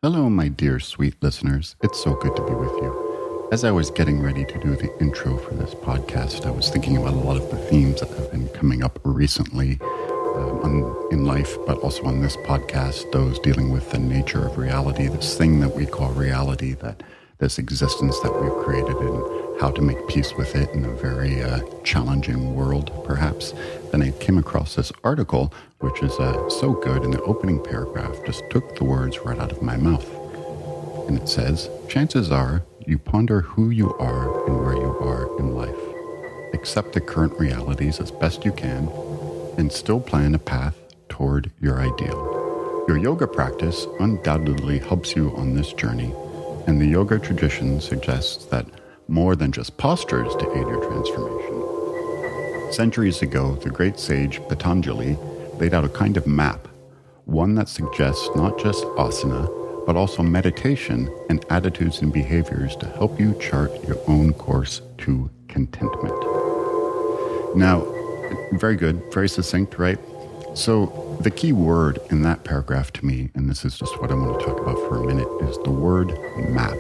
Hello, my dear sweet listeners. It's so good to be with you. As I was getting ready to do the intro for this podcast, I was thinking about a lot of the themes that have been coming up recently in life, but also on this podcast, those dealing with the nature of reality, this thing that we call reality, that this existence that we've created, and how to make peace with it in a very challenging world, perhaps. Then I came across this article, which is so good, in the opening paragraph just took the words right out of my mouth. And it says, chances are you ponder who you are and where you are in life. Accept the current realities as best you can and still plan a path toward your ideal. Your yoga practice undoubtedly helps you on this journey, and the yoga tradition suggests that more than just postures to aid your transformation. Centuries ago, the great sage Patanjali laid out a kind of map, one that suggests not just asana, but also meditation and attitudes and behaviors to help you chart your own course to contentment. Now, very good, very succinct, right? So the key word in that paragraph to me, and this is just what I want to talk about for a minute, is the word map.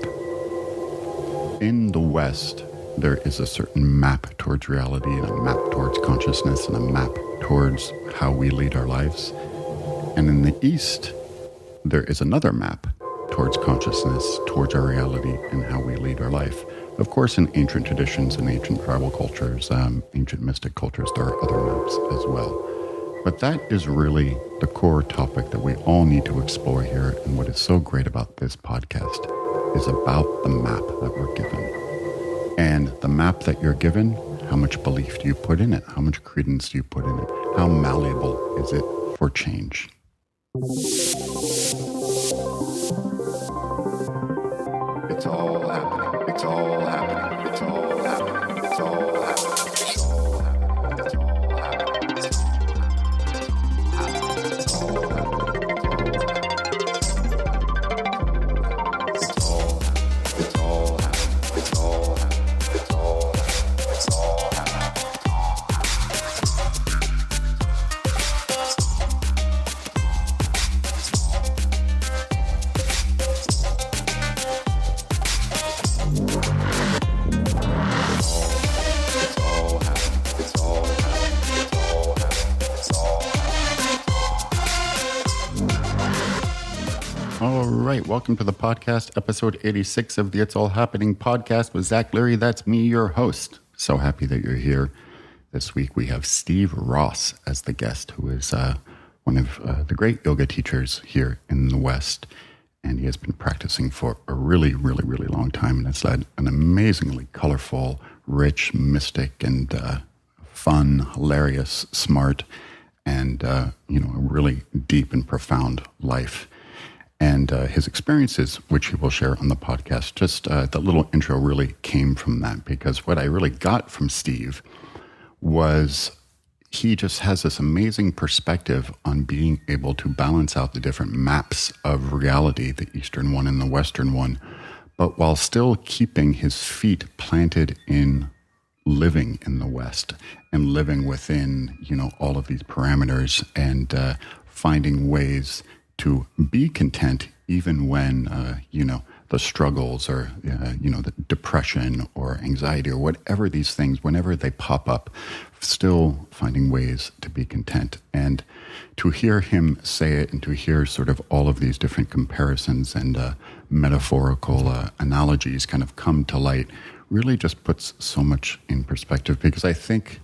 In the West, there is a certain map towards reality and a map towards consciousness and a map towards how we lead our lives. And in the East, there is another map towards consciousness, towards our reality and how we lead our life. Of course, in ancient traditions and ancient tribal cultures, ancient mystic cultures, there are other maps as well. But that is really the core topic that we all need to explore here. And what is so great about this podcast is about the map that we're given. And the map that you're given, how much belief do you put in it? How much credence do you put in it? How malleable is it for change? It's all happening. It's all happening. It's all happening. It's all happening. It's all happening. It's all happening. It's all happening. It's all happening. It's all happening. It's all happening. It's all happening. It's all happening. It's all All right, welcome to the podcast, episode 86 of the It's All Happening podcast with Zach Leary. That's me, your host. So happy that you're here. This week we have Steve Ross as the guest, who is one of the great yoga teachers here in the West. And he has been practicing for a really, really, really long time. And has led an amazingly colorful, rich, mystic, and fun, hilarious, smart, and a really deep and profound life. And his experiences, which he will share on the podcast, just the little intro really came from that, because what I really got from Steve was he just has this amazing perspective on being able to balance out the different maps of reality, the Eastern one and the Western one, but while still keeping his feet planted in living in the West and living within, all of these parameters and finding ways to be content even when, the struggles or, the depression or anxiety or whatever these things, whenever they pop up, still finding ways to be content. And to hear him say it and to hear sort of all of these different comparisons and metaphorical analogies kind of come to light really just puts so much in perspective, because I think,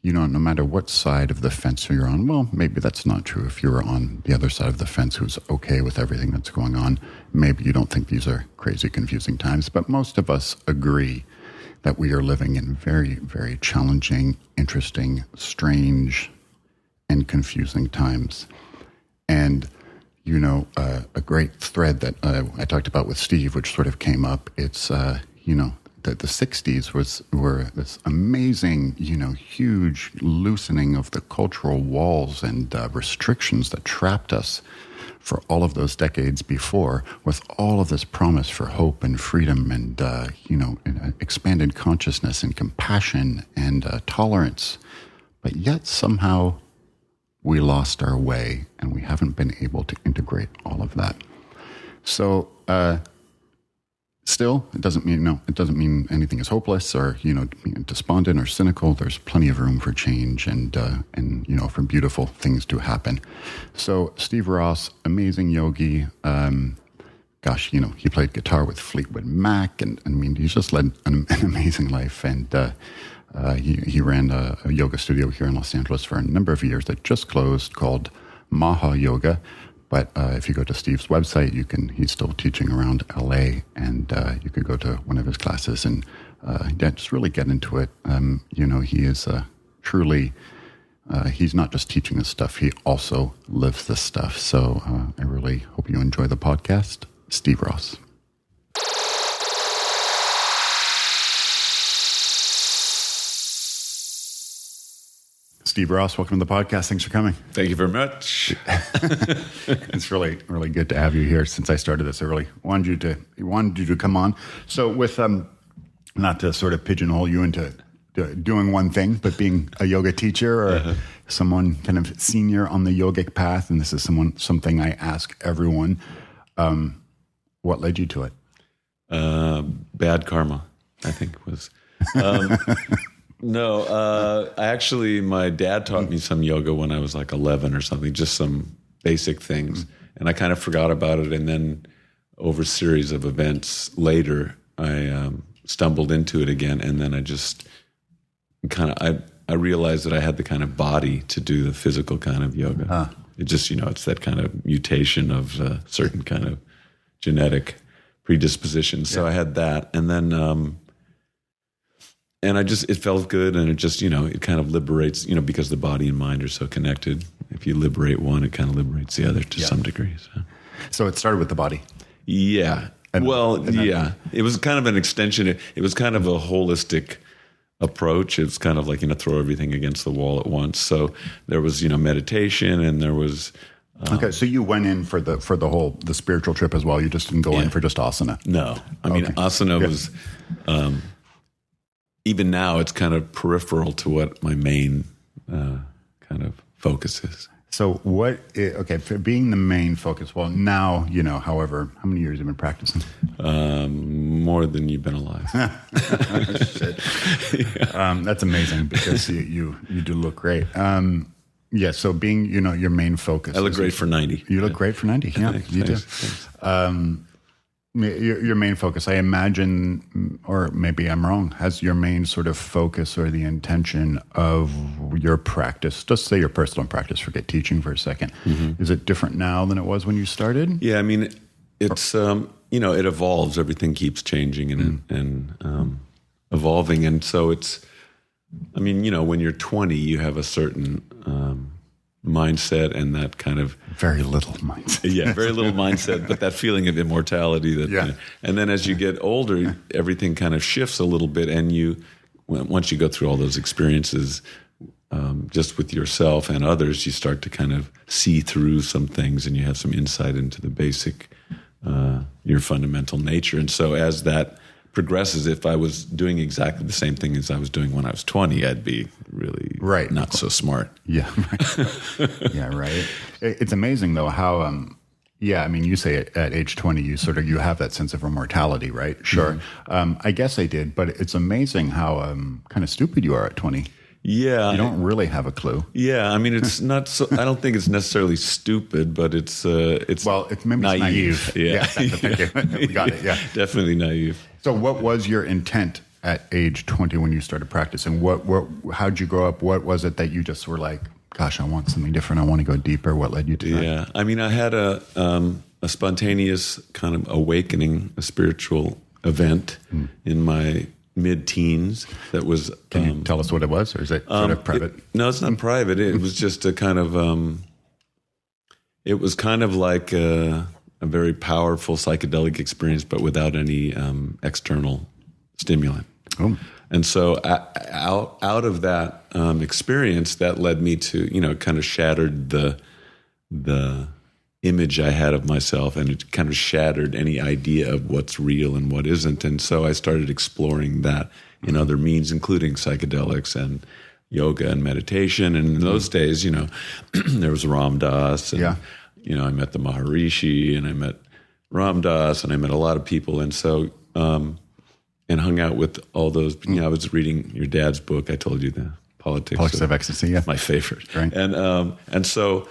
no matter what side of the fence you're on, well, maybe that's not true. If you're on the other side of the fence who's okay with everything that's going on, maybe you don't think these are crazy, confusing times. But most of us agree that we are living in very, very challenging, interesting, strange, and confusing times. And, a great thread that I talked about with Steve, which sort of came up, it's, that the 60s were this amazing, huge loosening of the cultural walls and restrictions that trapped us for all of those decades before, with all of this promise for hope and freedom and, expanded consciousness and compassion and tolerance. But yet somehow we lost our way and we haven't been able to integrate all of that. So, still, it doesn't mean anything is hopeless or, despondent or cynical. There's plenty of room for change and for beautiful things to happen. So Steve Ross, amazing yogi. He played guitar with Fleetwood Mac, and he just led an amazing life. And he ran a yoga studio here in Los Angeles for a number of years that just closed, called Maha Yoga. But if you go to Steve's website, he's still teaching around LA, and you could go to one of his classes and just really get into it. He is truly, he's not just teaching this stuff, he also lives this stuff. So I really hope you enjoy the podcast. Steve Ross. Steve Ross, welcome to the podcast. Thanks for coming. Thank you very much. It's really, really good to have you here. Since I started this, I really wanted you to come on. So with, not to sort of pigeonhole you into doing one thing, but being a yoga teacher or someone kind of senior on the yogic path, and this is something I ask everyone, what led you to it? Bad karma, I think was. No, my dad taught me some yoga when I was like 11 or something, just some basic things. And I kind of forgot about it. And then over a series of events later, I stumbled into it again. And then I just I realized that I had the kind of body to do the physical kind of yoga. It just, it's that kind of mutation of certain kind of genetic predisposition. So I had that. And then, and it felt good, and it just, it kind of liberates, because the body and mind are so connected. If you liberate one, it kind of liberates the other to some degree. So it started with the body. Yeah. It was kind of an extension. It was kind of a holistic approach. It's kind of like, throw everything against the wall at once. So there was, meditation, and there was... okay, so you went in for the spiritual trip as well. You just didn't go in for just asana. No. Asana was... even now, it's kind of peripheral to what my main kind of focus is. So for being the main focus, well, now, however, how many years have you been practicing? More than you've been alive. Shit. That's amazing, because you do look great. So being, your main focus. I look great for 90. You look great for 90, yeah, Thanks, you thanks. do. Your main focus, I imagine, or maybe I'm wrong, has your main sort of focus or the intention of your practice, just say your personal practice, forget teaching for a second. Is it different now than it was when you started? Yeah, it's, it evolves. Everything keeps changing and evolving. And so it's, when you're 20, you have a certain mindset and that kind of... Very little mindset. Yeah, very little mindset, but that feeling of immortality. And then as you get older, everything kind of shifts a little bit, and once you go through all those experiences, just with yourself and others, you start to kind of see through some things, and you have some insight into the basic, your fundamental nature. And so as that progresses, if I was doing exactly the same thing as I was doing when I was 20, I'd be really not so smart. Yeah, right. Yeah, right. It's amazing though how, you say at age 20, you have that sense of immortality, right? Sure. I guess I did, but it's amazing how kind of stupid you are at 20. Yeah. You don't really have a clue. Yeah. It's not so, I don't think it's necessarily stupid, but it's maybe naive. It's naive. Yeah. Thank you. We got it. Yeah. Definitely naive. So what was your intent at age 20 when you started practicing? How'd you grow up? What was it that you just were like, gosh, I want something different. I want to go deeper. What led you to that? Yeah. I had a spontaneous kind of awakening, a spiritual event in my mid-teens that was... Can you tell us what it was, or is it sort of private? No, it's not private. It was just a kind of... it was kind of like a very powerful psychedelic experience, but without any external stimulant. Oh. And so out of that experience, that led me to, kind of shattered the image I had of myself, and it kind of shattered any idea of what's real and what isn't. And so I started exploring that in other means, including psychedelics and yoga and meditation. And in those days, there was Ram Dass, and I met the Maharishi, and I met Ram Dass, and I met a lot of people. And so, and hung out with all those, I was reading your dad's book. I told you the Politics of Ecstasy. Yeah. My favorite. Right. And so,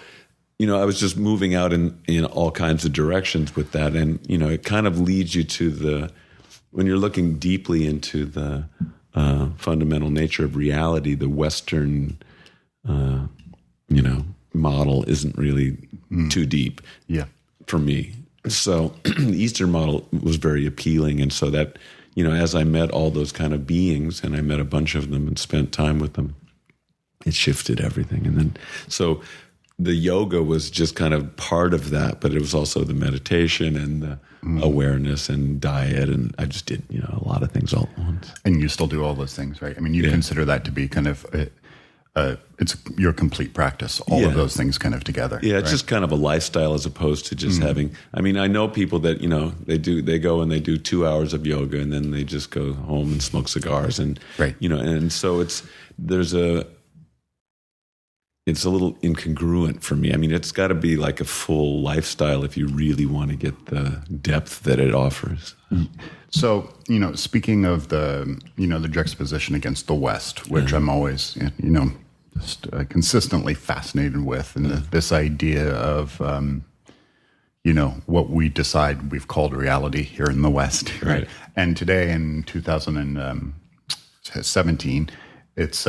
I was just moving out in all kinds of directions with that. And, it kind of leads you to when you're looking deeply into the fundamental nature of reality, the Western, model isn't really too deep for me. So the Eastern model was very appealing. And so that, as I met all those kind of beings, and I met a bunch of them and spent time with them, it shifted everything. And then, so the yoga was just kind of part of that, but it was also the meditation and the awareness and diet. And I just did, a lot of things all at once. And you still do all those things, right? I mean, you consider that to be kind of, it's your complete practice, all of those things kind of together. Yeah, it's just kind of a lifestyle as opposed to just having, I mean, I know people that, they go and they do 2 hours of yoga and then they just go home and smoke cigars and, and so it's a little incongruent for me. I mean, it's got to be like a full lifestyle if you really want to get the depth that it offers. So, speaking of the juxtaposition against the West, which I'm always, just consistently fascinated with, and this idea of, what we decide we've called reality here in the West, right? And today in 2017, it's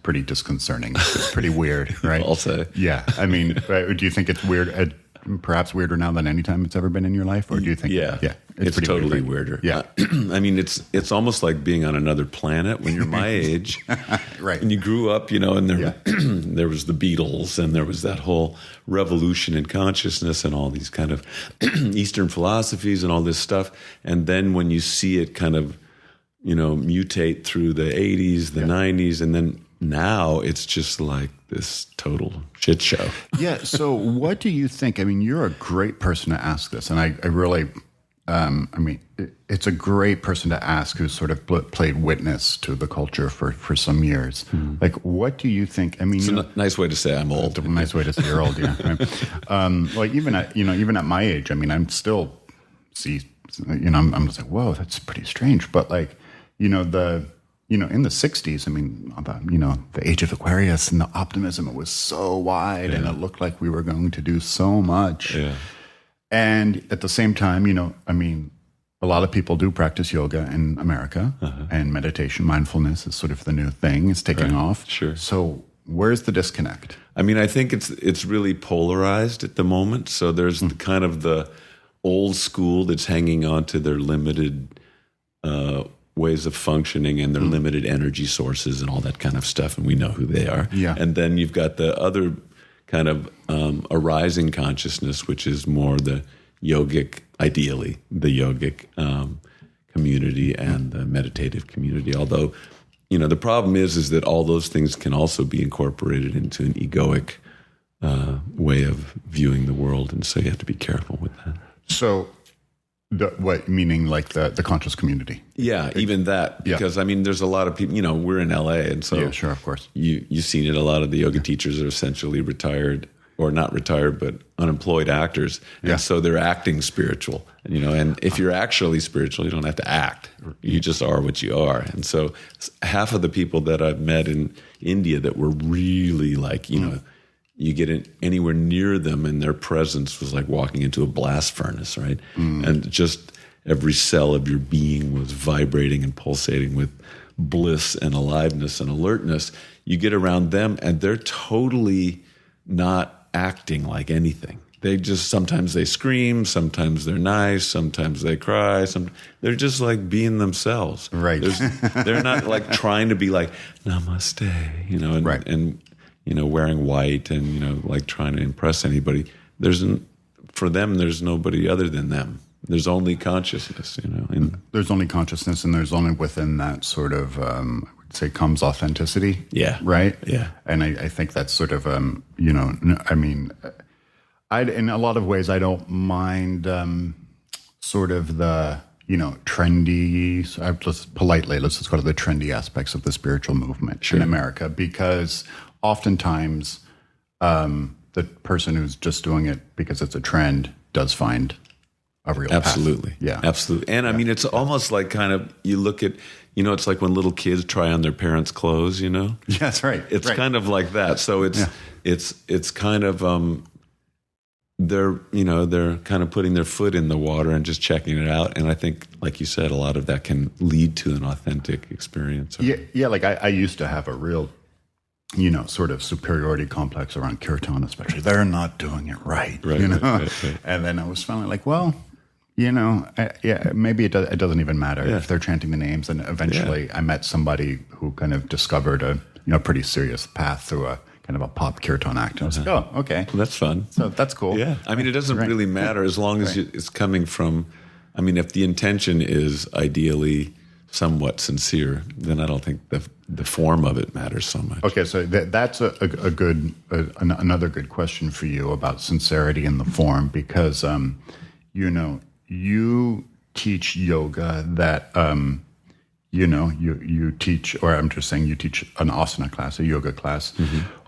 pretty disconcerting. It's pretty weird, right? I'll say. Yeah. I mean, do you think it's weird, perhaps weirder now than any time it's ever been in your life? Or do you think, it's pretty totally weird, right? weirder. Yeah. I mean, it's almost like being on another planet when you're my age. Right. And you grew up, and there, there was the Beatles and there was that whole revolution in consciousness and all these kind of Eastern philosophies and all this stuff. And then when you see it kind of, mutate through the 80s, the 90s, and then now it's just like this total shit show. Yeah. So what do you think? I mean, you're a great person to ask this. And I really, it's a great person to ask who's sort of played witness to the culture for some years. Like, what do you think? I mean, it's a nice way to say I'm old. It's a nice way to say you're old, yeah. Right? Like even at my age, I mean, I'm still I'm just like, whoa, that's pretty strange. But like, in the 60s, I mean, the age of Aquarius and the optimism, it was so wide and it looked like we were going to do so much. Yeah. And at the same time, a lot of people do practice yoga in America and meditation, mindfulness is sort of the new thing. It's taking off. Sure. So where's the disconnect? I mean, I think it's really polarized at the moment. So there's the kind of the old school that's hanging on to their limited ways of functioning and their limited energy sources and all that kind of stuff, and we know who they are. Yeah. And then you've got the other kind of arising consciousness, which is more the yogic, ideally, the yogic community and the meditative community. Although, the problem is that all those things can also be incorporated into an egoic way of viewing the world, and so you have to be careful with that. So meaning like the conscious community? Yeah, even that. Because, I mean, there's a lot of people, we're in LA, and so... Yeah, sure, of course. You've seen it. A lot of the yoga teachers are essentially retired, or not retired, but unemployed actors. And so they're acting spiritual. And if you're actually spiritual, you don't have to act. You just are what you are. And so half of the people that I've met in India that were really like, you get anywhere near them and their presence was like walking into a blast furnace, right? And just every cell of your being was vibrating and pulsating with bliss and aliveness and alertness. You get around them and they're totally not acting like anything. They just, sometimes they scream, sometimes they're nice, sometimes they cry. They're just like being themselves. Right. They're not like trying to be like, namaste, and wearing white and, like trying to impress anybody. For them, there's nobody other than them. There's only consciousness, There's only consciousness, and there's only within that sort of, I would say, comes authenticity. Yeah. Right? Yeah. And I think that's sort of, in a lot of ways, I don't mind sort of the, trendy, let's just go to the trendy aspects of the spiritual movement in America, because oftentimes the person who's just doing it because it's a trend does find a real Absolutely. path. Yeah. Absolutely. And I mean, it's almost like kind of, you look at, it's like when little kids try on their parents' clothes, Yeah, that's right. It's right. kind of like that. So it's kind of, they're kind of putting their foot in the water and just checking it out. And I think, like you said, a lot of that can lead to an authentic experience. Yeah. Like I used to have a real, sort of superiority complex around kirtan, especially. They're not doing it right. Right. And then I was finally like, well, maybe it doesn't even matter if they're chanting the names. And eventually I met somebody who kind of discovered a pretty serious path through a kind of a pop kirtan act. And I was like, oh, okay. Well, that's fun. So that's cool. Yeah. I mean, it doesn't really matter as long as it's coming from, I mean, if the intention is ideally somewhat sincere, then I don't think the form of it matters so much. Okay, so that's another good question for you about sincerity in the form, because you teach yoga that you teach, or I'm just saying you teach an asana class, a yoga class,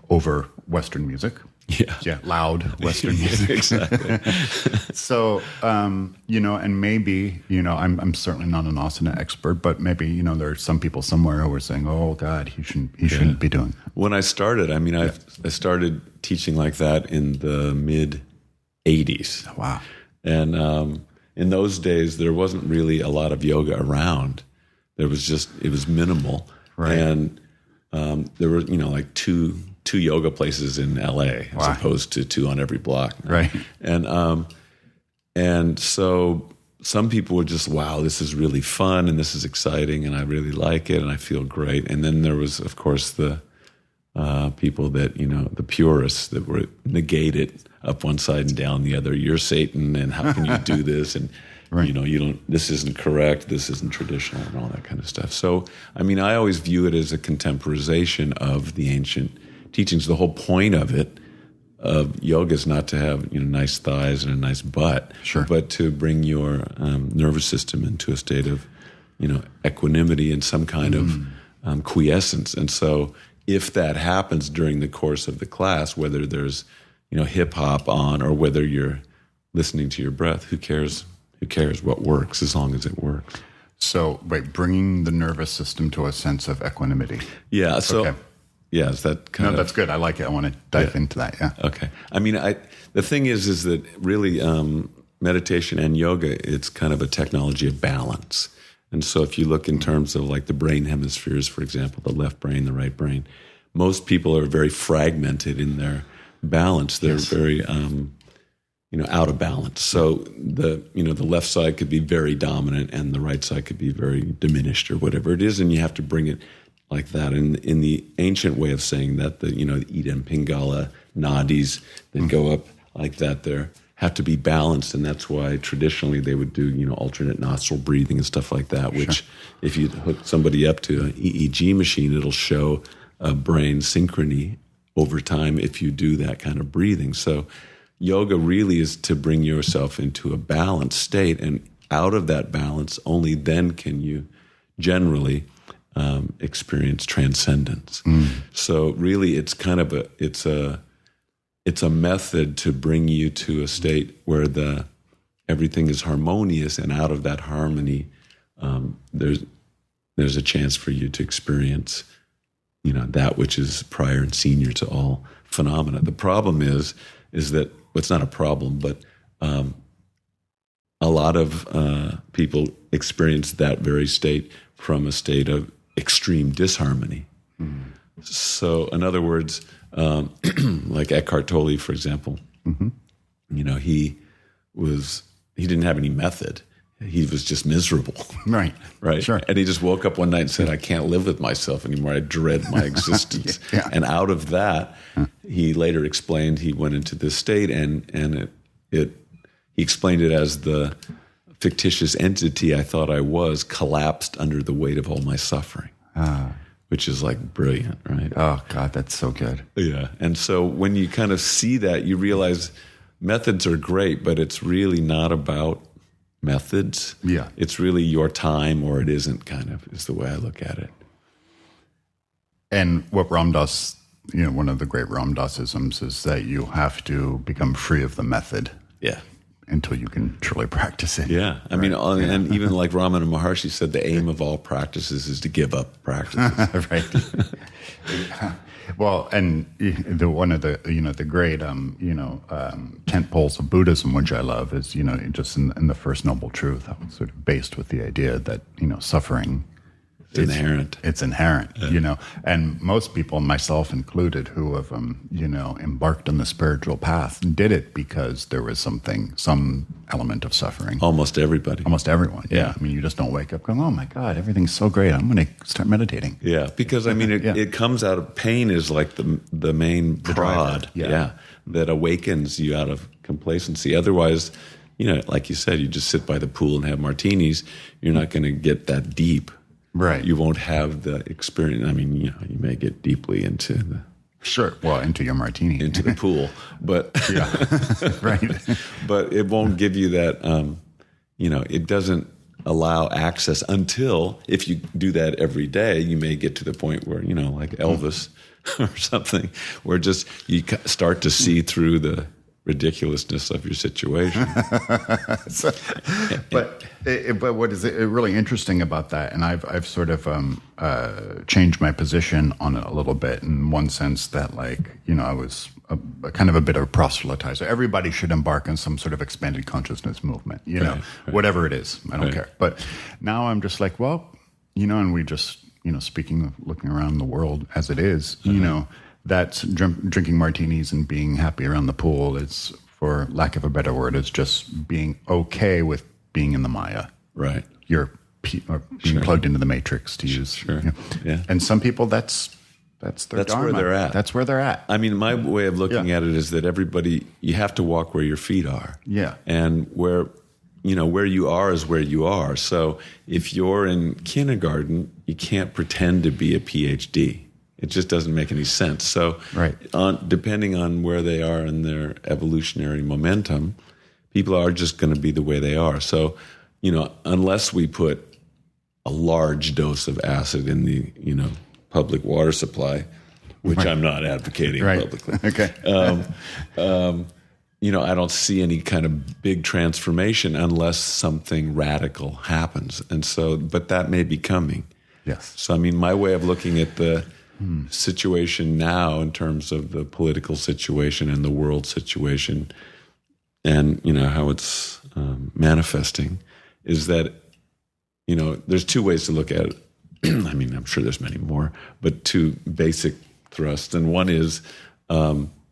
over Western music. Yeah, loud Western music. Exactly. So, and maybe, I'm certainly not an asana expert, but maybe, there are some people somewhere who are saying, oh God, he shouldn't be doing that. When I started, I mean, I started teaching like that in the mid 80s. Wow. And in those days, there wasn't really a lot of yoga around. It was minimal. Right. And there were, like two yoga places in LA as opposed to 2 on every block. Right. And so some people were just, wow, this is really fun and this is exciting and I really like it and I feel great. And then there was, of course, the people that, the purists that were negate it up one side and down the other. You're Satan and how can you do this? And, this isn't correct. This isn't traditional and all that kind of stuff. So, I mean, I always view it as a contemporization of the ancient teachings. The whole point of it, of yoga, is not to have nice thighs and a nice butt, but to bring your nervous system into a state of equanimity and some kind of quiescence. And so, if that happens during the course of the class, whether there's hip hop on or whether you're listening to your breath, who cares? Who cares what works as long as it works? So, bringing the nervous system to a sense of equanimity. Yeah. So. Okay. Yeah, is that kind of... No, that's good. I like it. I want to dive into that, yeah. Okay. I mean, the thing is that really meditation and yoga, it's kind of a technology of balance. And so if you look in terms of like the brain hemispheres, for example, the left brain, the right brain, most people are very fragmented in their balance. They're very, out of balance. So the left side could be very dominant and the right side could be very diminished or whatever it is, and you have to bring it like that. And in the ancient way of saying that, the Ida and Pingala nadis that go up like that, there have to be balanced, and that's why traditionally they would do alternate nostril breathing and stuff like that. Which, if you hook somebody up to an EEG machine, it'll show a brain synchrony over time if you do that kind of breathing. So yoga really is to bring yourself into a balanced state, and out of that balance, only then can you generally experience transcendence. So really, it's kind of it's a method to bring you to a state where everything is harmonious, and out of that harmony, there's a chance for you to experience, that which is prior and senior to all phenomena. The problem is that it's not a problem, but a lot of people experience that very state from a state of extreme disharmony. So, in other words, like Eckhart Tolle, for example, he didn't have any method. He was just miserable. Right. Sure. And he just woke up one night and said, I can't live with myself anymore. I dread my existence. And out of that, he later explained he went into this state, and he explained it as the fictitious entity I thought I was collapsed under the weight of all my suffering, which is like brilliant, right? Oh, God, that's so good. Yeah. And so when you kind of see that, you realize methods are great, but it's really not about methods. Yeah. It's really your time or it isn't, kind of, is the way I look at it. And what Ram Dass, one of the great Ram Dassisms is that you have to become free of the method. Yeah. until you can truly practice it. Yeah. I mean, and even like Ramana Maharshi said, the aim of all practices is to give up practices. Right. Well, and one of the the great tent poles of Buddhism, which I love, is just in the First Noble Truth, I was sort of based with the idea that suffering. It's inherent. Yeah. And most people, myself included, who have, embarked on the spiritual path, did it because there was some element of suffering. Almost everybody. Almost everyone. Yeah. I mean, you just don't wake up going, oh my God, everything's so great. I'm going to start meditating. Yeah. Because I mean, it comes out of pain is like the main prod. That awakens you out of complacency. Otherwise, like you said, you just sit by the pool and have martinis. You're not going to get that deep. Right. You won't have the experience. I mean, you may get deeply into the... Sure. Well, into your martini. Into the pool. But... Yeah. Right. But it won't give you that, it doesn't allow access until, if you do that every day, you may get to the point where, like Elvis or something, where just you start to see through the ridiculousness of your situation. But what is really interesting about that, and I've sort of changed my position on it a little bit in one sense that, I was a kind of a bit of a proselytizer. Everybody should embark on some sort of expanded consciousness movement, whatever it is. I don't care. But now I'm just like, well, and we just, looking around the world as it is, that's drinking martinis and being happy around the pool is, for lack of a better word, is just being okay with being in the maya. Right. You're being plugged into the matrix, to use. Sure. Yeah. And some people, that's their dharma. Where they're at. That's where they're at. I mean, my way of looking at it is that you have to walk where your feet are. Yeah. And where you are is where you are. So if you're in kindergarten, you can't pretend to be a PhD. It just doesn't make any sense. So depending on where they are in their evolutionary momentum, people are just going to be the way they are. So, unless we put a large dose of acid in the, public water supply, which I'm not advocating publicly. Okay. I don't see any kind of big transformation unless something radical happens. And so, but that may be coming. Yes. So, I mean, my way of looking at the situation now in terms of the political situation and the world situation and, how it's manifesting is that, there's two ways to look at it. I mean, I'm sure there's many more, but two basic thrusts. And one is,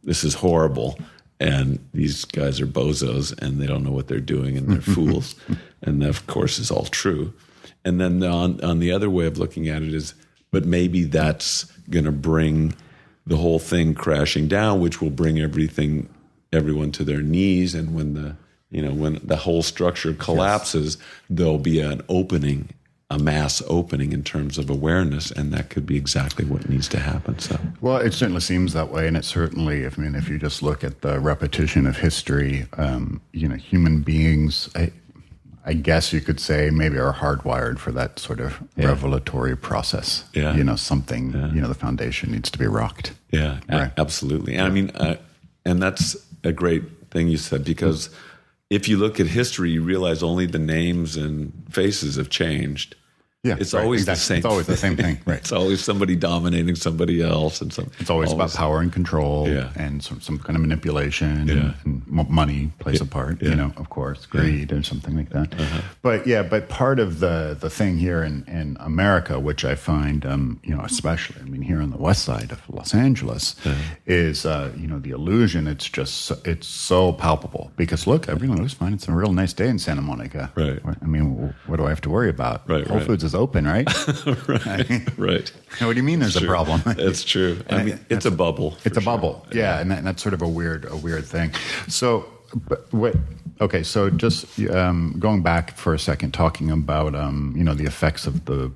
this is horrible. And these guys are bozos and they don't know what they're doing and they're fools. And that, of course, is all true. And then on the other way of looking at it is, but maybe that's going to bring the whole thing crashing down, which will bring everyone to their knees. And when the whole structure collapses, there'll be an opening, a mass opening in terms of awareness, and that could be exactly what needs to happen. So, well, it certainly seems that way, and it certainly, if you just look at the repetition of history, human beings, I guess you could say, maybe are hardwired for that sort of revelatory process. Yeah. The foundation needs to be rocked. Yeah, right. Absolutely. And I mean, and that's a great thing you said, because if you look at history, you realize only the names and faces have changed. Yeah, it's always the same. It's always the same thing, right? It's always somebody dominating somebody else, and it's always about power and control, and some kind of manipulation, and money plays a part. Of course, greed or something like that. But part of the thing here in America, which I find, especially, here on the west side of Los Angeles, is the illusion. It's so palpable because look, everyone was fine. It's a real nice day in Santa Monica. Right. I mean, what do I have to worry about? Right. Whole Foods is open, right? Right. What do you mean there's a problem? That's true. I mean, it's a bubble. It's a bubble. Yeah, and that's sort of a weird thing. So, so just going back for a second, talking about the effects of the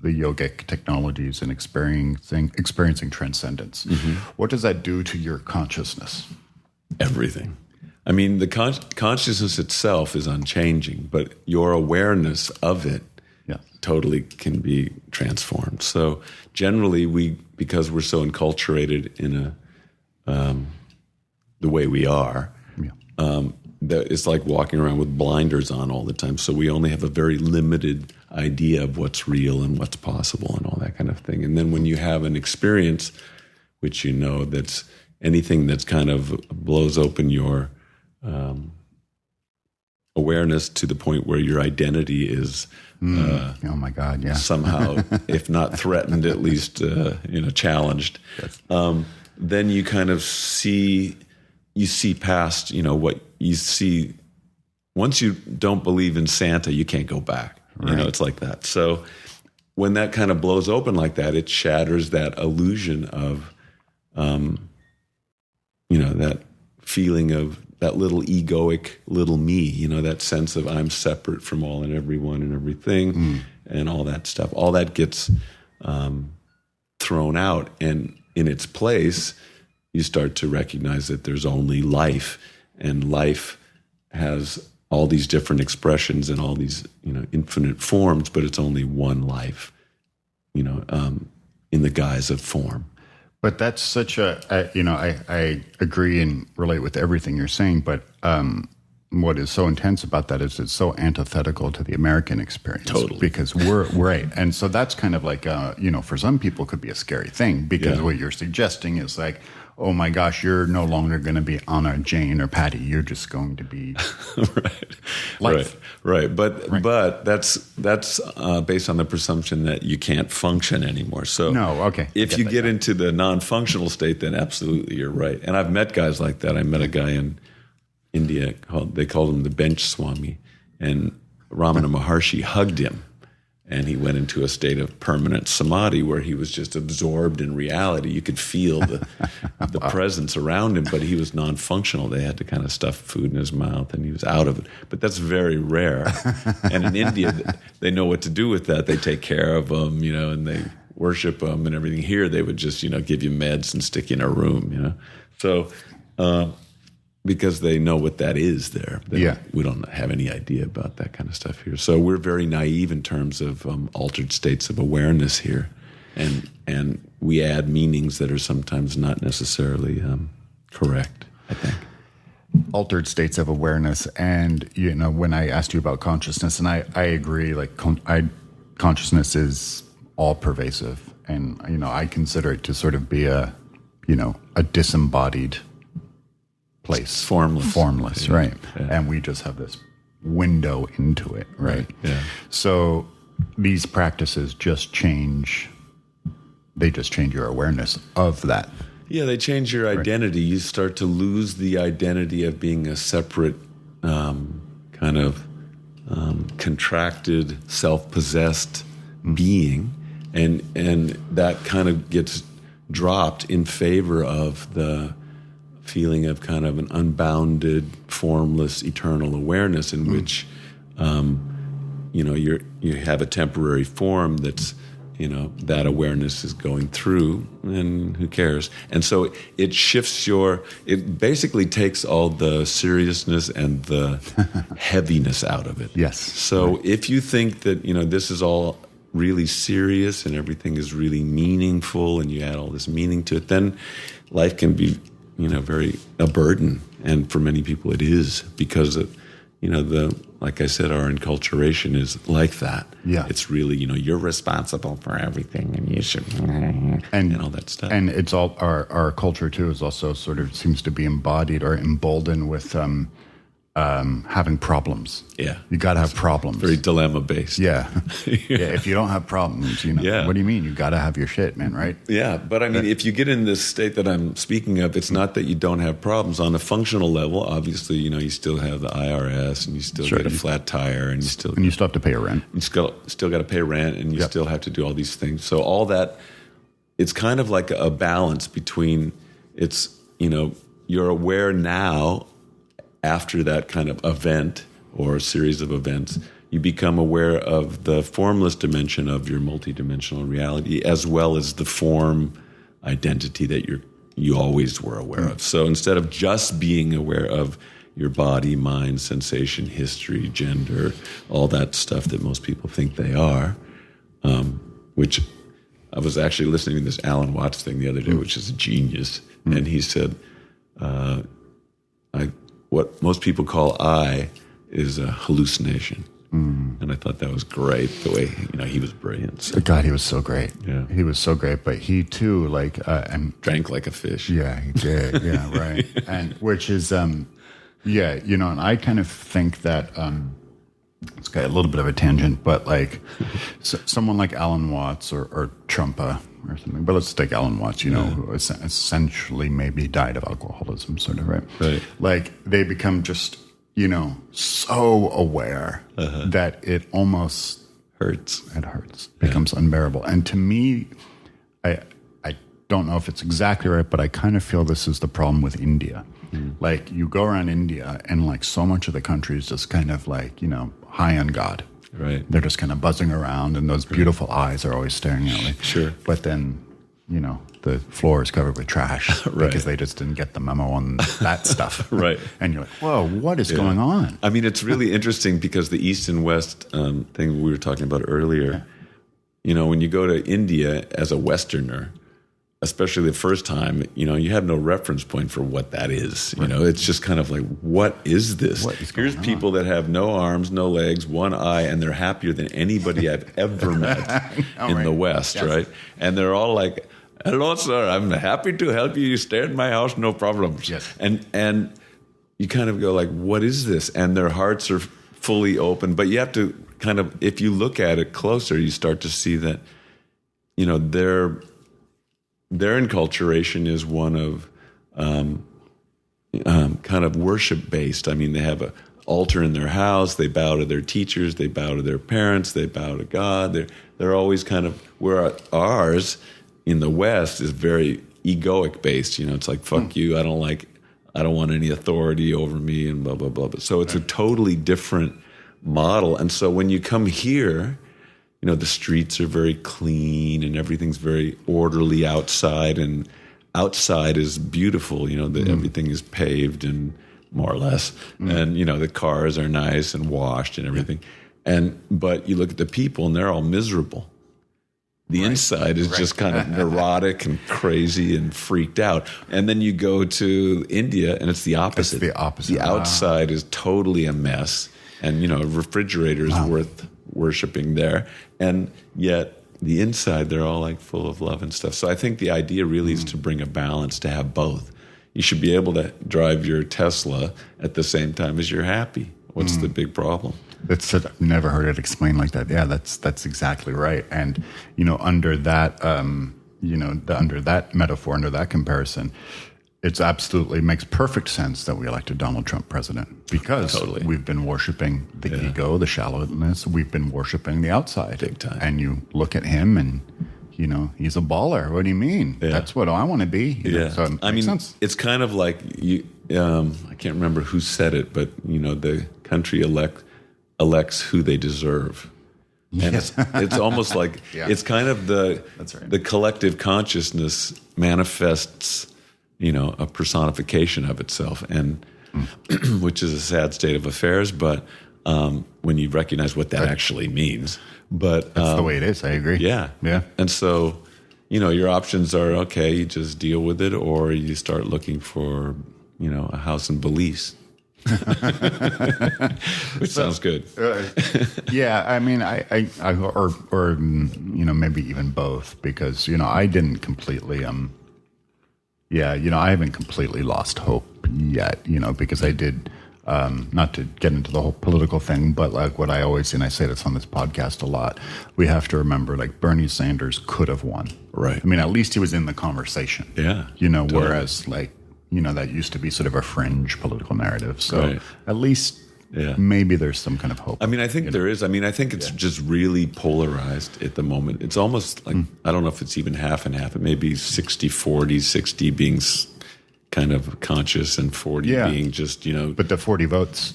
yogic technologies and experiencing transcendence. Mm-hmm. What does that do to your consciousness? Everything. I mean, the consciousness itself is unchanging, but your awareness of it totally can be transformed. So generally, because we're so enculturated in the way we are, it's like walking around with blinders on all the time. So we only have a very limited idea of what's real and what's possible and all that kind of thing. And then when you have an experience, which that's anything that's kind of blows open your awareness to the point where your identity is oh my God, yeah. somehow, if not threatened, at least challenged. Yes. Then you kind of see past what you see. Once you don't believe in Santa, you can't go back. Right. It's like that. So when that kind of blows open like that, it shatters that illusion of that feeling of that little egoic little me, that sense of I'm separate from all and everyone and everything and all that stuff. All that gets thrown out, and in its place, you start to recognize that there's only life, and life has all these different expressions and all these infinite forms, but it's only one life, in the guise of form. But that's such I agree and relate with everything you're saying, but what is so intense about that is it's so antithetical to the American experience. Totally. Because we're right. And so that's kind of like, for some people could be a scary thing, because what you're suggesting is like, oh my gosh, you're no longer going to be Anna, Jane, or Patty. You're just going to be Right. But that's based on the presumption that you can't function anymore. So if you get into the non-functional state, then absolutely you're right. And I've met guys like that. I met a guy in India they called him the Bench Swami, and Ramana Maharshi hugged him, and he went into a state of permanent samadhi where he was just absorbed in reality. You could feel the presence around him, but he was non-functional. They had to kind of stuff food in his mouth, and he was out of it. But that's very rare. And in India, they know what to do with that. They take care of them, and they worship them and everything. Here, they would just, give you meds and stick you in a room, So because they know what that is there. We don't have any idea about that kind of stuff here. So we're very naive in terms of altered states of awareness here. And we add meanings that are sometimes not necessarily correct, I think. Altered states of awareness. And, when I asked you about consciousness, and I agree, like consciousness is all pervasive. And, I consider it to sort of be a disembodied place. Formless, right. Yeah. And we just have this window into it, right? Yeah. So these practices just change your awareness of that. Yeah, they change your identity. You start to lose the identity of being a separate kind of contracted, self-possessed being, and that kind of gets dropped in favor of the feeling of kind of an unbounded, formless, eternal awareness in which, you have a temporary form that's, that awareness is going through, and who cares? And so it shifts it basically takes all the seriousness and the heaviness out of it. Yes. So if you think that, this is all really serious and everything is really meaningful, and you add all this meaning to it, then life can be very a burden, and for many people it is, because of, like I said, our enculturation is like that. Yeah, it's really you're responsible for everything, and you should and all that stuff. And it's all our culture too is also sort of seems to be embodied or emboldened with having problems. Yeah, you got to have problems. Very dilemma based. Yeah. If you don't have problems, what do you mean? You got to have your shit, man, right? Yeah, but I mean, if you get in this state that I'm speaking of, it's not that you don't have problems on a functional level. Obviously, you still have the IRS, and you still get a flat tire, and you still have to pay a rent. You still got to pay rent, and you still have to do all these things. So all that, it's kind of like a balance between you're aware now. After that kind of event or a series of events, you become aware of the formless dimension of your multidimensional reality, as well as the form identity that you always were aware of. So instead of just being aware of your body, mind, sensation, history, gender, all that stuff that most people think they are, which I was actually listening to this Alan Watts thing the other day, which is a genius, and he said, what most people call I is a hallucination. And I thought that was great, the way, he was brilliant. So. God, he was so great. Yeah. He was so great, but he too, and drank like a fish. Yeah, he did. Yeah, right. And which is, and I kind of think that, it's got a little bit of a tangent, but someone like Alan Watts or Trumpa or something, but let's take Alan Watts, who essentially maybe died of alcoholism, sort of, right? Right. They become just, so aware that it almost hurts. It hurts. Becomes unbearable. And to me, I don't know if it's exactly right, but I kind of feel this is the problem with India. You go around India and so much of the country is just kind of high on God. Right. They're just kind of buzzing around and those beautiful eyes are always staring at me. Sure. But then, the floor is covered with trash because they just didn't get the memo on that stuff. Right. And you're like, whoa, what is going on? I mean, it's really interesting because the East and West thing we were talking about earlier, when you go to India as a Westerner, especially the first time, you have no reference point for what that is. It's just kind of like, what is this? Here's people that have no arms, no legs, one eye, and they're happier than anybody I've ever met in the West, right? And they're all like, hello, sir, I'm happy to help you. You stay at my house, no problems. Yes. And you kind of go like, what is this? And their hearts are fully open. But you have to kind of, if you look at it closer, you start to see that, their enculturation is one of kind of worship-based. I mean, they have an altar in their house. They bow to their teachers. They bow to their parents. They bow to God. They're always kind of, where ours in the West is very egoic based. It's like, fuck you. I don't want any authority over me and blah, blah, blah. So it's a totally different model. And so when you come here, the streets are very clean and everything's very orderly outside, and outside is beautiful. Everything is paved and more or less. And, the cars are nice and washed and everything. But you look at the people and they're all miserable. The inside is just kind of neurotic and crazy and freaked out. And then you go to India and it's the opposite. It's the opposite. The outside is totally a mess. And, a refrigerator is worth worshiping there. And yet the inside, they're all full of love and stuff. So I think the idea really is to bring a balance, to have both. You should be able to drive your Tesla at the same time as you're happy. What's the big problem? I've never heard it explained like that. Yeah, that's exactly right. And under that, under that metaphor, under that comparison, it's absolutely makes perfect sense that we elected Donald Trump president, because we've been worshiping the ego, the shallowness. We've been worshiping the outside, big time. And you look at him, and he's a baller. What do you mean? Yeah. That's what I want to be. So it makes sense. It's kind of like you. I can't remember who said it, but the country elects who they deserve. And it's almost like it's kind of the collective consciousness manifests, a personification of itself, and which is a sad state of affairs. But when you recognize what that actually means, but that's the way it is. I agree. Yeah. And so, your options are, okay, you just deal with it, or you start looking for, a house in Belize. Which sounds good. Yeah, I mean, I or maybe even both, because I didn't completely I haven't completely lost hope yet, because I did, not to get into the whole political thing, but what I always say, and I say this on this podcast a lot, we have to remember, Bernie Sanders could have won. Right. I mean, at least he was in the conversation. Yeah. Totally. Whereas that used to be sort of a fringe political narrative. So at least maybe there's some kind of hope. I mean, I think there is. I mean, I think it's just really polarized at the moment. It's almost like, I don't know if it's even half and half. It may be 60-40, 60 being kind of conscious and 40 being just, But the 40 votes.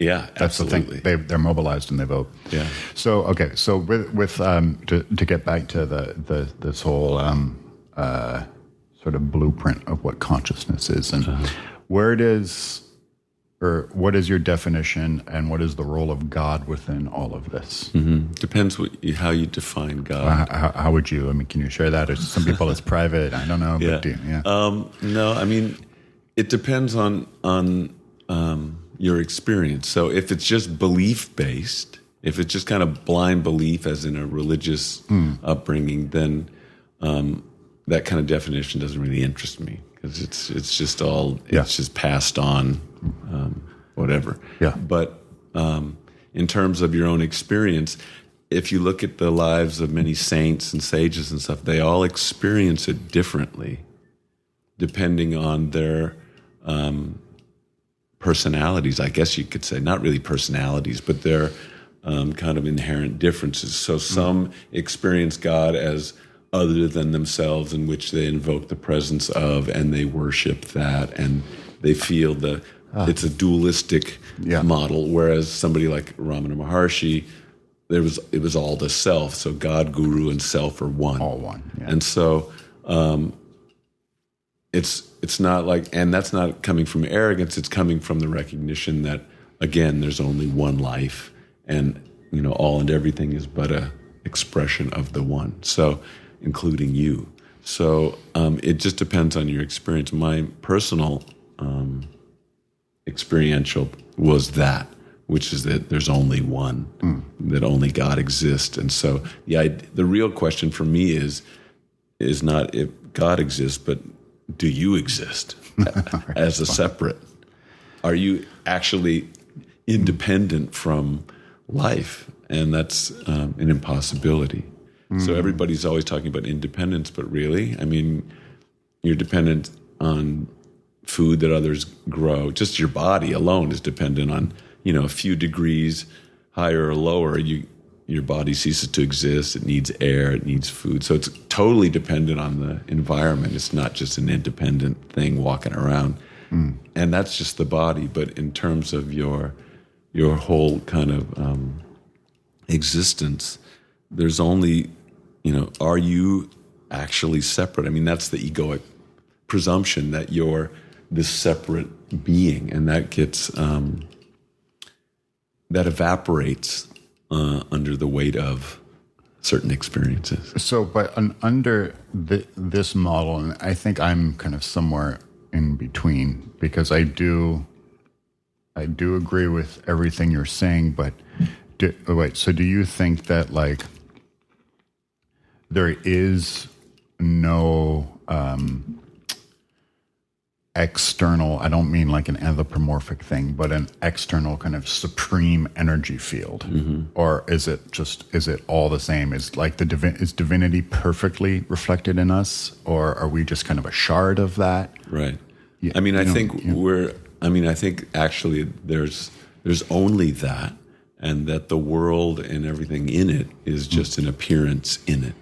Yeah, that's absolutely. The thing. They're mobilized and they vote. Yeah. So, okay. So with to get back to this whole sort of blueprint of what consciousness is, and what is your definition, and what is the role of God within all of this? Depends how you define God. How would you? I mean, can you share that? Or some people it's private. I don't know. Yeah. But No, I mean, it depends on your experience. So if it's just belief based, if it's just kind of blind belief, as in a religious upbringing, then that kind of definition doesn't really interest me, because it's just all it's just passed on, whatever. Yeah. But in terms of your own experience, if you look at the lives of many saints and sages and stuff, they all experience it differently, depending on their personalities, I guess you could say. Not really personalities, but their kind of inherent differences. So some experience God as other than themselves, in which they invoke the presence of, and they worship that, and they feel it's a dualistic model. Whereas somebody like Ramana Maharshi, it was all the self. So God, Guru, and self are one. All one. Yeah. And so it's not like, and that's not coming from arrogance. It's coming from the recognition that, again, there's only one life, and all and everything is but a expression of the one. So, including you. So it just depends on your experience. My personal experiential was that, which is that there's only one, that only God exists. And so the real question for me is not if God exists, but do you exist as a separate? Are you actually independent from life? And that's an impossibility. So everybody's always talking about independence, but really, I mean, you're dependent on food that others grow. Just your body alone is dependent on, a few degrees higher or lower, your body ceases to exist. It needs air, it needs food. So it's totally dependent on the environment. It's not just an independent thing walking around. And that's just the body. But in terms of your whole kind of existence, there's only, are you actually separate? I mean, that's the egoic presumption that you're this separate being, and that gets that evaporates under the weight of certain experiences. So, but under this model, and I think I'm kind of somewhere in between, because I do agree with everything you're saying, but so do you think that, like, there is no external, I don't mean like an anthropomorphic thing, but an external kind of supreme energy field? Or is it all the same? Is like is divinity perfectly reflected in us, or are we just kind of a shard of that? Right. Yeah, I mean, I think actually there's only that, and that the world and everything in it is just an appearance in it.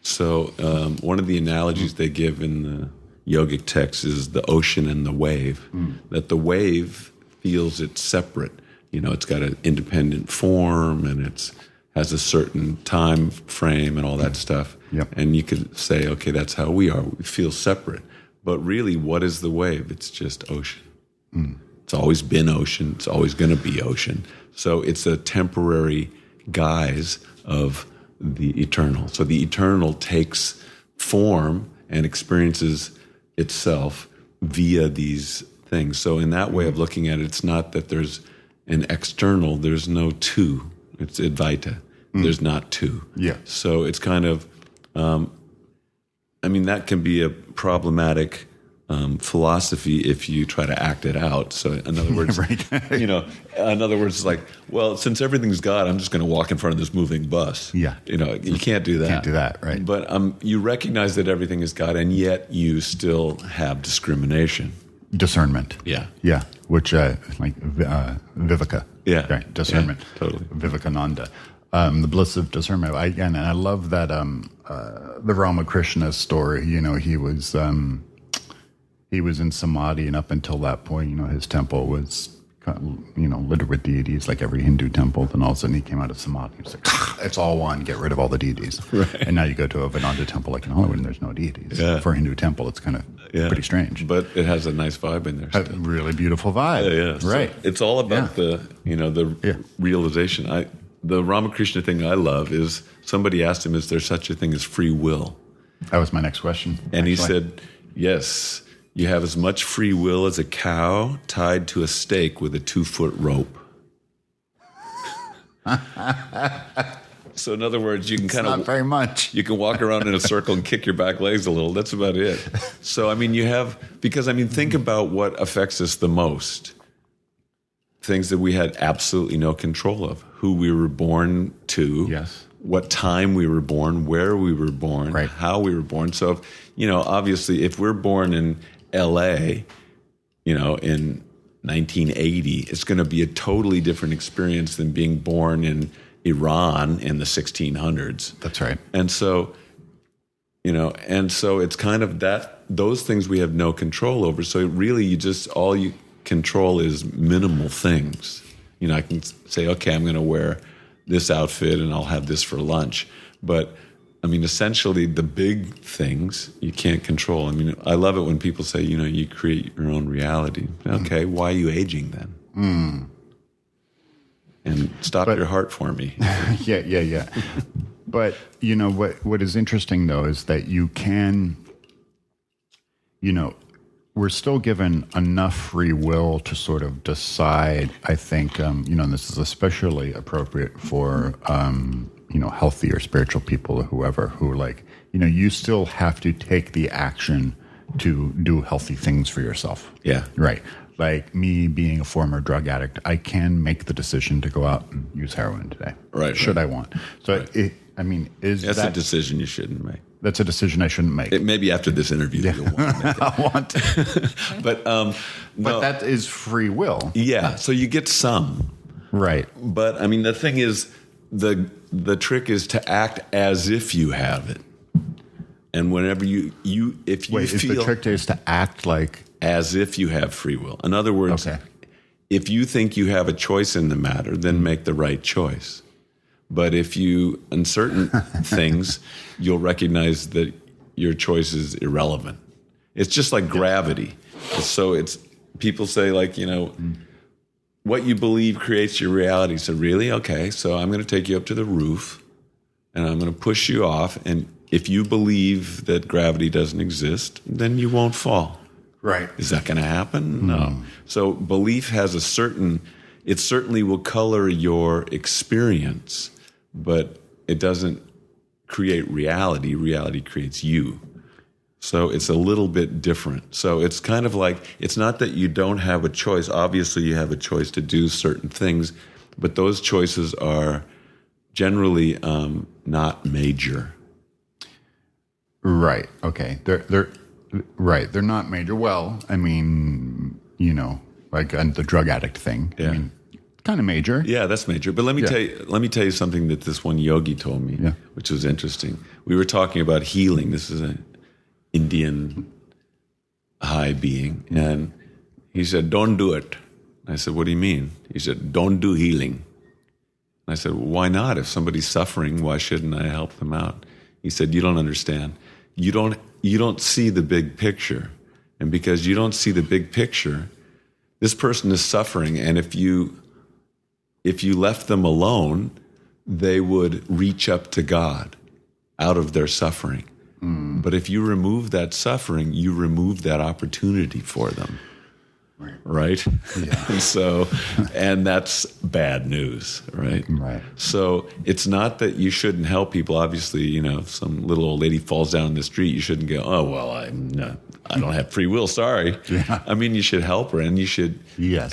So one of the analogies they give in the yogic text is the ocean and the wave, that the wave feels it's separate. It's got an independent form, and it has a certain time frame and all that stuff. Yep. And you could say, okay, that's how we are. We feel separate. But really, what is the wave? It's just ocean. It's always been ocean. It's always going to be ocean. So it's a temporary guise of the eternal. So the eternal takes form and experiences itself via these things. So in that way of looking at it, it's not that there's an external, there's no two. It's Advaita. There's not two. Yeah. So it's kind of, that can be a problematic philosophy if you try to act it out. So in other words, in other words, it's like, well, since everything's God, I'm just going to walk in front of this moving bus. Yeah. You can't do that. Can't do that, right? But you recognize that everything is God, and yet you still have discrimination. Discernment. Yeah. Yeah. Which, Viveka. Yeah. Right. Discernment. Yeah, totally. Vivekananda. The bliss of discernment. And I love that the Ramakrishna story. He was in samadhi, and up until that point, his temple was, littered with deities, like every Hindu temple. Then all of a sudden he came out of samadhi. He was like, it's all one, get rid of all the deities. Right. And now you go to a Vedanta temple like in Hollywood, and there's no deities. Yeah. For a Hindu temple, it's kind of pretty strange. But it has a nice vibe in there still. A really beautiful vibe. Yeah. Right. So it's all about the realization. The Ramakrishna thing I love is somebody asked him, is there such a thing as free will? That was my next question. And he said, yes. You have as much free will as a cow tied to a stake with a 2-foot rope. So in other words, you can kind of Not very much. You can walk around in a circle and kick your back legs a little. That's about it. So I mean, think about what affects us the most. Things that we had absolutely no control of. Who we were born to. Yes. What time we were born, where we were born, right. How we were born. So, obviously, if we're born in L.A., in 1980, it's going to be a totally different experience than being born in Iran in the 1600s. That's right. And so, it's kind of those things we have no control over. So really, all you control is minimal things. I can say, okay, I'm going to wear this outfit and I'll have this for lunch. But I mean, essentially the big things you can't control. I mean, I love it when people say, you create your own reality. Okay, why are you aging then? And stop your heart for me. Yeah. But, what is interesting, though, is that you can, we're still given enough free will to sort of decide, I think, and this is especially appropriate for, healthy or spiritual people or whoever who you still have to take the action to do healthy things for yourself. Yeah. Right. Like me being a former drug addict, I can make the decision to go out and use heroin today. Right. Should I want? So, right. That's a decision you shouldn't make. That's a decision I shouldn't make. Maybe after this interview, you'll want to make it. I want to. But that is free will. Yeah. So you get some. Right. But the thing is, the trick is to act as if you have it. And whenever if you feel... is the trick is to act like... As if you have free will. In other words, okay. If you think you have a choice in the matter, then make the right choice. But if you, in certain things, you'll recognize that your choice is irrelevant. It's just like gravity. So people say what you believe creates your reality. So really, okay, so I'm going to take you up to the roof and I'm going to push you off. And if you believe that gravity doesn't exist, then you won't fall. Right. Is that going to happen? No. So belief has it certainly will color your experience, but it doesn't create reality. Reality creates you. So it's a little bit different. So it's kind of like, it's not that you don't have a choice. Obviously you have a choice to do certain things, but those choices are generally not major. Right. Okay. Right. They're not major. Well, like the drug addict thing. Yeah. Kind of major. Yeah, that's major. But let me tell you something that this one yogi told me, which was interesting. We were talking about healing. This is an Indian high being. And he said, don't do it. I said, what do you mean? He said, don't do healing. And I said, well, why not? If somebody's suffering, why shouldn't I help them out? He said, you don't understand. You don't see the big picture. And because you don't see the big picture, this person is suffering. And if you left them alone, they would reach up to God out of their suffering. But if you remove that suffering, you remove that opportunity for them. Right? Yeah. And that's bad news, right? Right. So it's not that you shouldn't help people. Obviously, if some little old lady falls down the street, you shouldn't go, oh, well, I don't have free will, sorry. Yeah. You should help her, and you should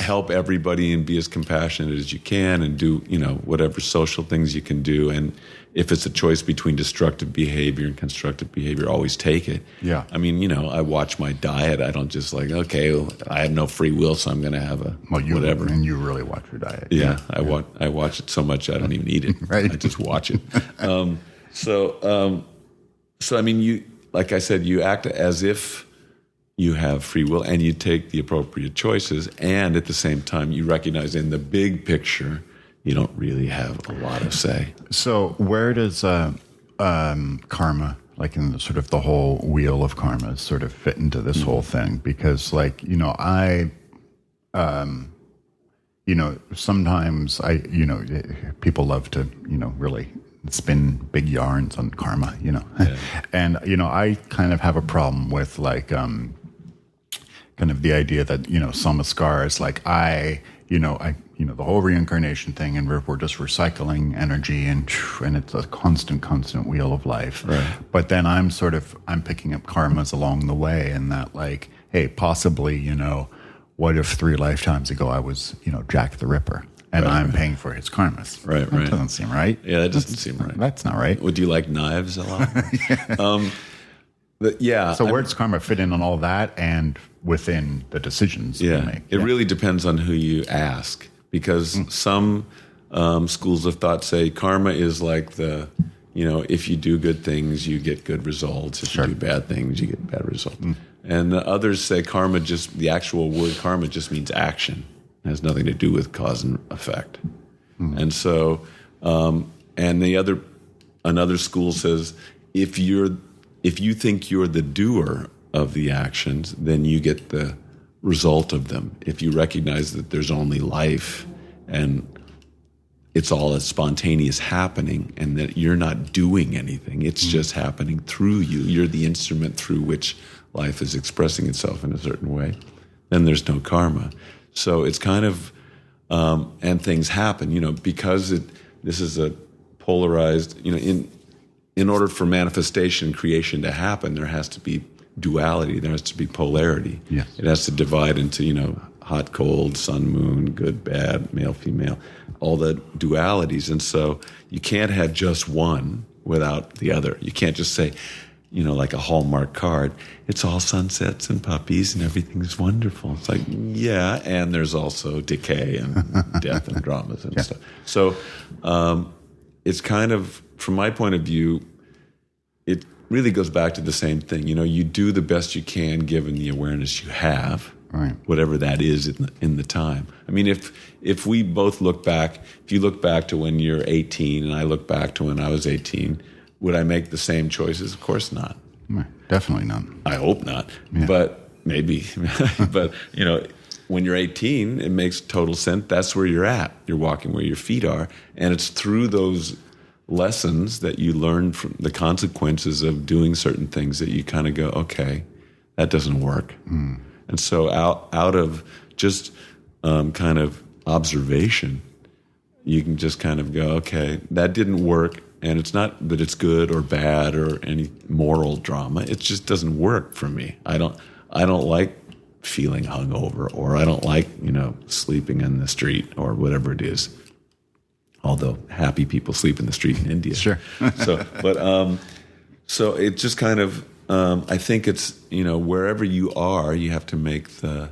help everybody and be as compassionate as you can and do, whatever social things you can do. And if it's a choice between destructive behavior and constructive behavior, always take it. Yeah. I watch my diet. I don't just I have no free will, so I'm going to have whatever. And you really watch your diet. Yeah. I watch it so much I don't even eat it. Right. I just watch it. You, like I said, you act as if you have free will and you take the appropriate choices. And at the same time, you recognize in the big picture, you don't really have a lot of say. So where does karma, like in sort of the whole wheel of karma, sort of fit into this whole thing? Because sometimes people love to, really spin big yarns on karma, and, I kind of have a problem with kind of the idea that, samskara is like the whole reincarnation thing, and we're just recycling energy, and it's a constant wheel of life. Right. But then I'm picking up karmas along the way, and that like, hey, possibly, what if 3 lifetimes ago I was, Jack the Ripper, and I'm paying for his karmas. Right. That doesn't seem right. Yeah, that doesn't seem right. That's not right. Would you like knives a lot? So where does karma fit in on all that and within the decisions you make? It really depends on who you ask, because some schools of thought say karma is like if you do good things, you get good results. If you do bad things, you get bad results. And others say the actual word karma just means action. It has nothing to do with cause and effect. And so, another school says, if you think you're the doer of the actions, then you get the result of them. If you recognize that there's only life and it's all a spontaneous happening and that you're not doing anything, it's just happening through you. You're the instrument through which life is expressing itself in a certain way. Then there's no karma. So it's kind of, and things happen, because this is a polarized, in order for manifestation, creation to happen, there has to be duality. There has to be polarity. Yes. It has to divide into, hot, cold, sun, moon, good, bad, male, female, all the dualities. And so you can't have just one without the other. You can't just say, like a Hallmark card, it's all sunsets and puppies and everything's wonderful. It's like, yeah, and there's also decay and death and dramas and stuff. So it's kind of, from my point of view, it really goes back to the same thing. You do the best you can given the awareness you have, whatever that is in the time. I mean, if we both look back, if you look back to when you're 18 and I look back to when I was 18, would I make the same choices? Of course not. Definitely not. I hope not. Yeah. But maybe. But, when you're 18, it makes total sense. That's where you're at. You're walking where your feet are. And it's through those lessons that you learn from the consequences of doing certain things that you kind of go, okay, that doesn't work. And so out of just kind of observation, you can just kind of go, okay, that didn't work. And it's not that it's good or bad or any moral drama. It just doesn't work for me. I don't like feeling hungover, or I don't like, sleeping in the street or whatever it is. Although happy people sleep in the street in India. Sure. So it just kind of, I think it's, wherever you are, you have to make the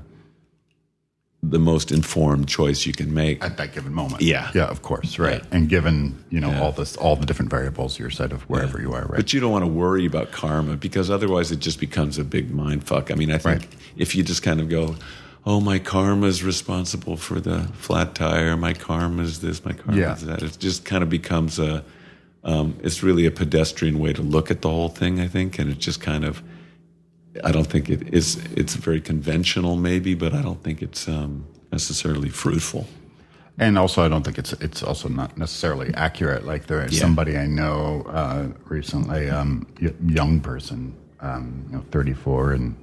most informed choice you can make at that given moment. Yeah, of course, right. Yeah. And given all the different variables you're said of wherever you are, right. But you don't want to worry about karma, because otherwise it just becomes a big mind fuck. I mean, I think if you just kind of go, oh, my karma is responsible for the flat tire, my karma is this, my karma is that. It just kind of becomes it's really a pedestrian way to look at the whole thing, I think, and it just kind of, I don't think it is. It's very conventional, maybe, but I don't think it's necessarily fruitful. And also, I don't think it's also not necessarily accurate. Like there is somebody I know recently, young person, 34, and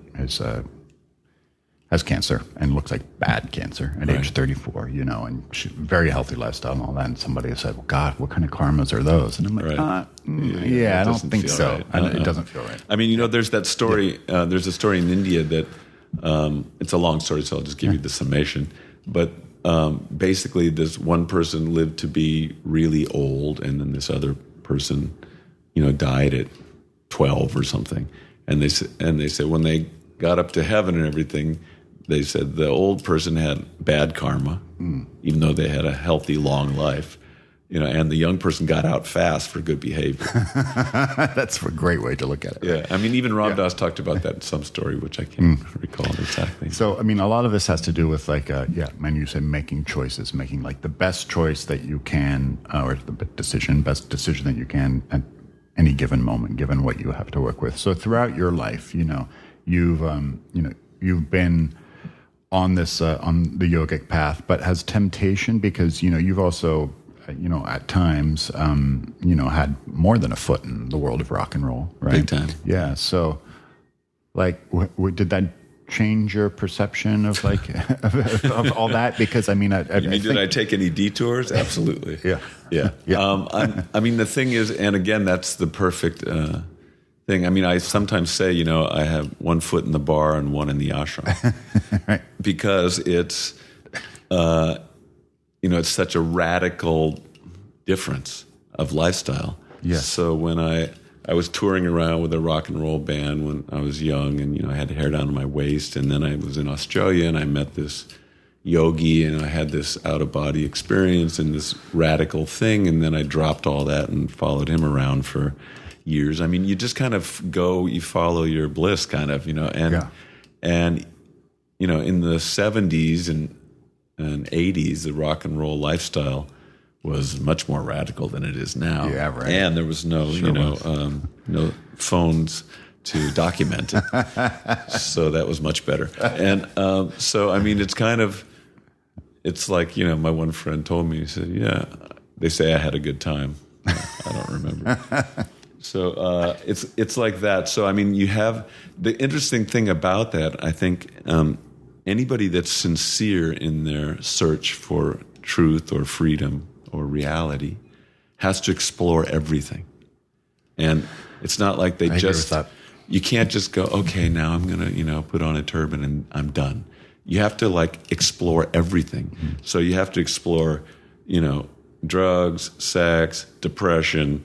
has cancer and looks like bad cancer at age 34. And very healthy lifestyle and all that. And somebody said, "Well, God, what kind of karmas are those?" And I'm like, I don't think so. Right. It doesn't feel right. I mean, there's that story. There's a story in India that it's a long story, so I'll just give you the summation. But basically, this one person lived to be really old, and then this other person, died at 12 or something. And they said when they got up to heaven and everything, they said the old person had bad karma, even though they had a healthy, long life. And the young person got out fast for good behavior. That's a great way to look at it. Yeah, I mean, even Ram Dass talked about that in some story, which I can't recall exactly. So, I mean, a lot of this has to do with you said making choices, making like the best choice that you can, or the best decision that you can at any given moment, given what you have to work with. So, throughout your life, you've been on this on the yogic path, but has temptation, because you've also at times, had more than a foot in the world of rock and roll, right? Big time. Yeah. So, like, did that change your perception of like of all that? Because I mean, Did I take any detours? Absolutely. Yeah. I mean, the thing is, and again, that's the perfect thing. I mean, I sometimes say, I have one foot in the bar and one in the ashram, Right. because it's, it's such a radical difference of lifestyle. Yes. So when I was touring around with a rock and roll band when I was young, and I had hair down to my waist, and then I was in Australia and I met this yogi, and I had this out of body experience and this radical thing, and then I dropped all that and followed him around for years. I mean, you just kind of you follow your bliss, kind of, and in the 70s and 80s, the rock and roll lifestyle was much more radical than it is now. Yeah, right. And there was no, no phones to document it. So that was much better. And so, I mean, it's like, my one friend told me, he said, yeah, they say I had a good time. I don't remember. So it's like that. So, I mean, you have the interesting thing about that, I think, anybody that's sincere in their search for truth or freedom or reality has to explore everything. And it's not like you can't just go, okay, now I'm going to, put on a turban and I'm done. You have to explore everything. Mm-hmm. So you have to explore, drugs, sex, depression,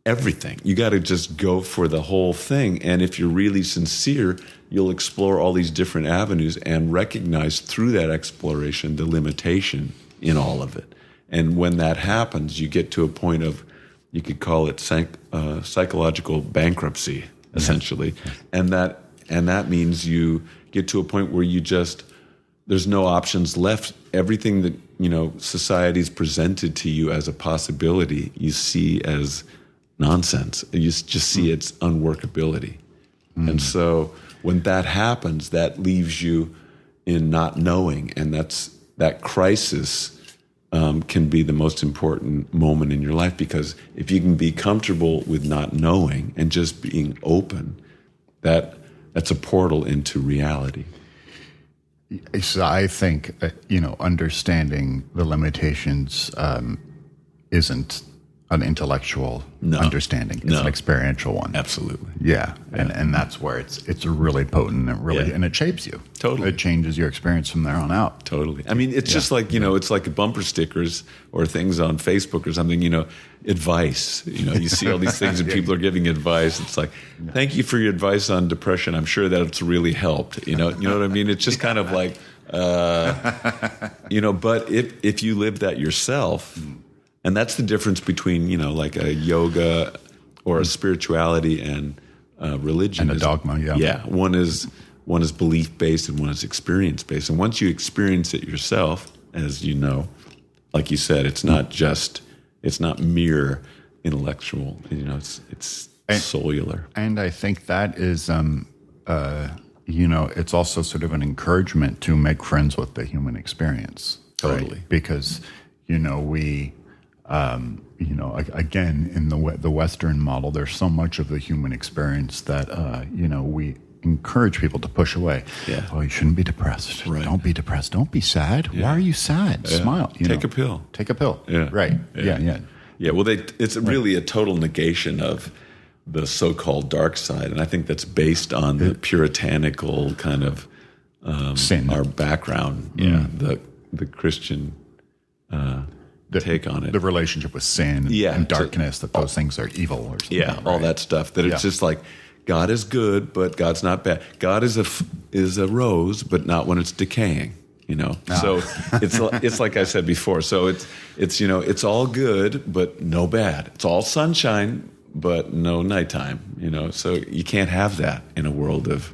everything. You got to just go for the whole thing. And if you're really sincere, you'll explore all these different avenues and recognize through that exploration the limitation in all of it. And when that happens, you get to a point of, you could call it psychological bankruptcy, essentially. Yes. And that means you get to a point where there's no options left. Everything that, society's presented to you as a possibility, you see as nonsense. You just see its unworkability. And so when that happens, that leaves you in not knowing. And that crisis can be the most important moment in your life, because if you can be comfortable with not knowing and just being open, that's a portal into reality. So I think, understanding the limitations isn't an intellectual understanding. It's an experiential one. Absolutely. Yeah. And that's where it's really potent and really, and it shapes you. Totally. It changes your experience from there on out. Totally. I mean, it's just like, it's like bumper stickers or things on Facebook or something, advice. You see all these things and people are giving advice. It's like, thank you for your advice on depression. I'm sure that it's really helped. You know what I mean? It's just kind of like, but if you live that yourself, and that's the difference between, like a yoga or a spirituality and religion. And a dogma, yeah. Yeah, one is belief-based and one is experience-based. And once you experience it yourself, as you know, like you said, it's not mere intellectual. It's cellular. And I think that is, it's also sort of an encouragement to make friends with the human experience. Totally. Right? Because, we... again, in the Western model, there's so much of the human experience that, we encourage people to push away. Yeah. Oh, you shouldn't be depressed. Right. Don't be depressed. Don't be sad. Yeah. Why are you sad? Yeah. Smile. Take a pill. Take a pill. Yeah. Right. Yeah. Yeah. Well, it's really a total negation of the so-called dark side. And I think that's based on the puritanical kind of sin. Our background. Yeah. The Christian take on it. The relationship with sin and darkness, that those things are evil or something. Yeah, all that stuff. That it's just like, God is good, but God's not bad. God is a rose, but not when it's decaying. So it's like I said before. So it's all good, but no bad. It's all sunshine, but no nighttime. So you can't have that in a world of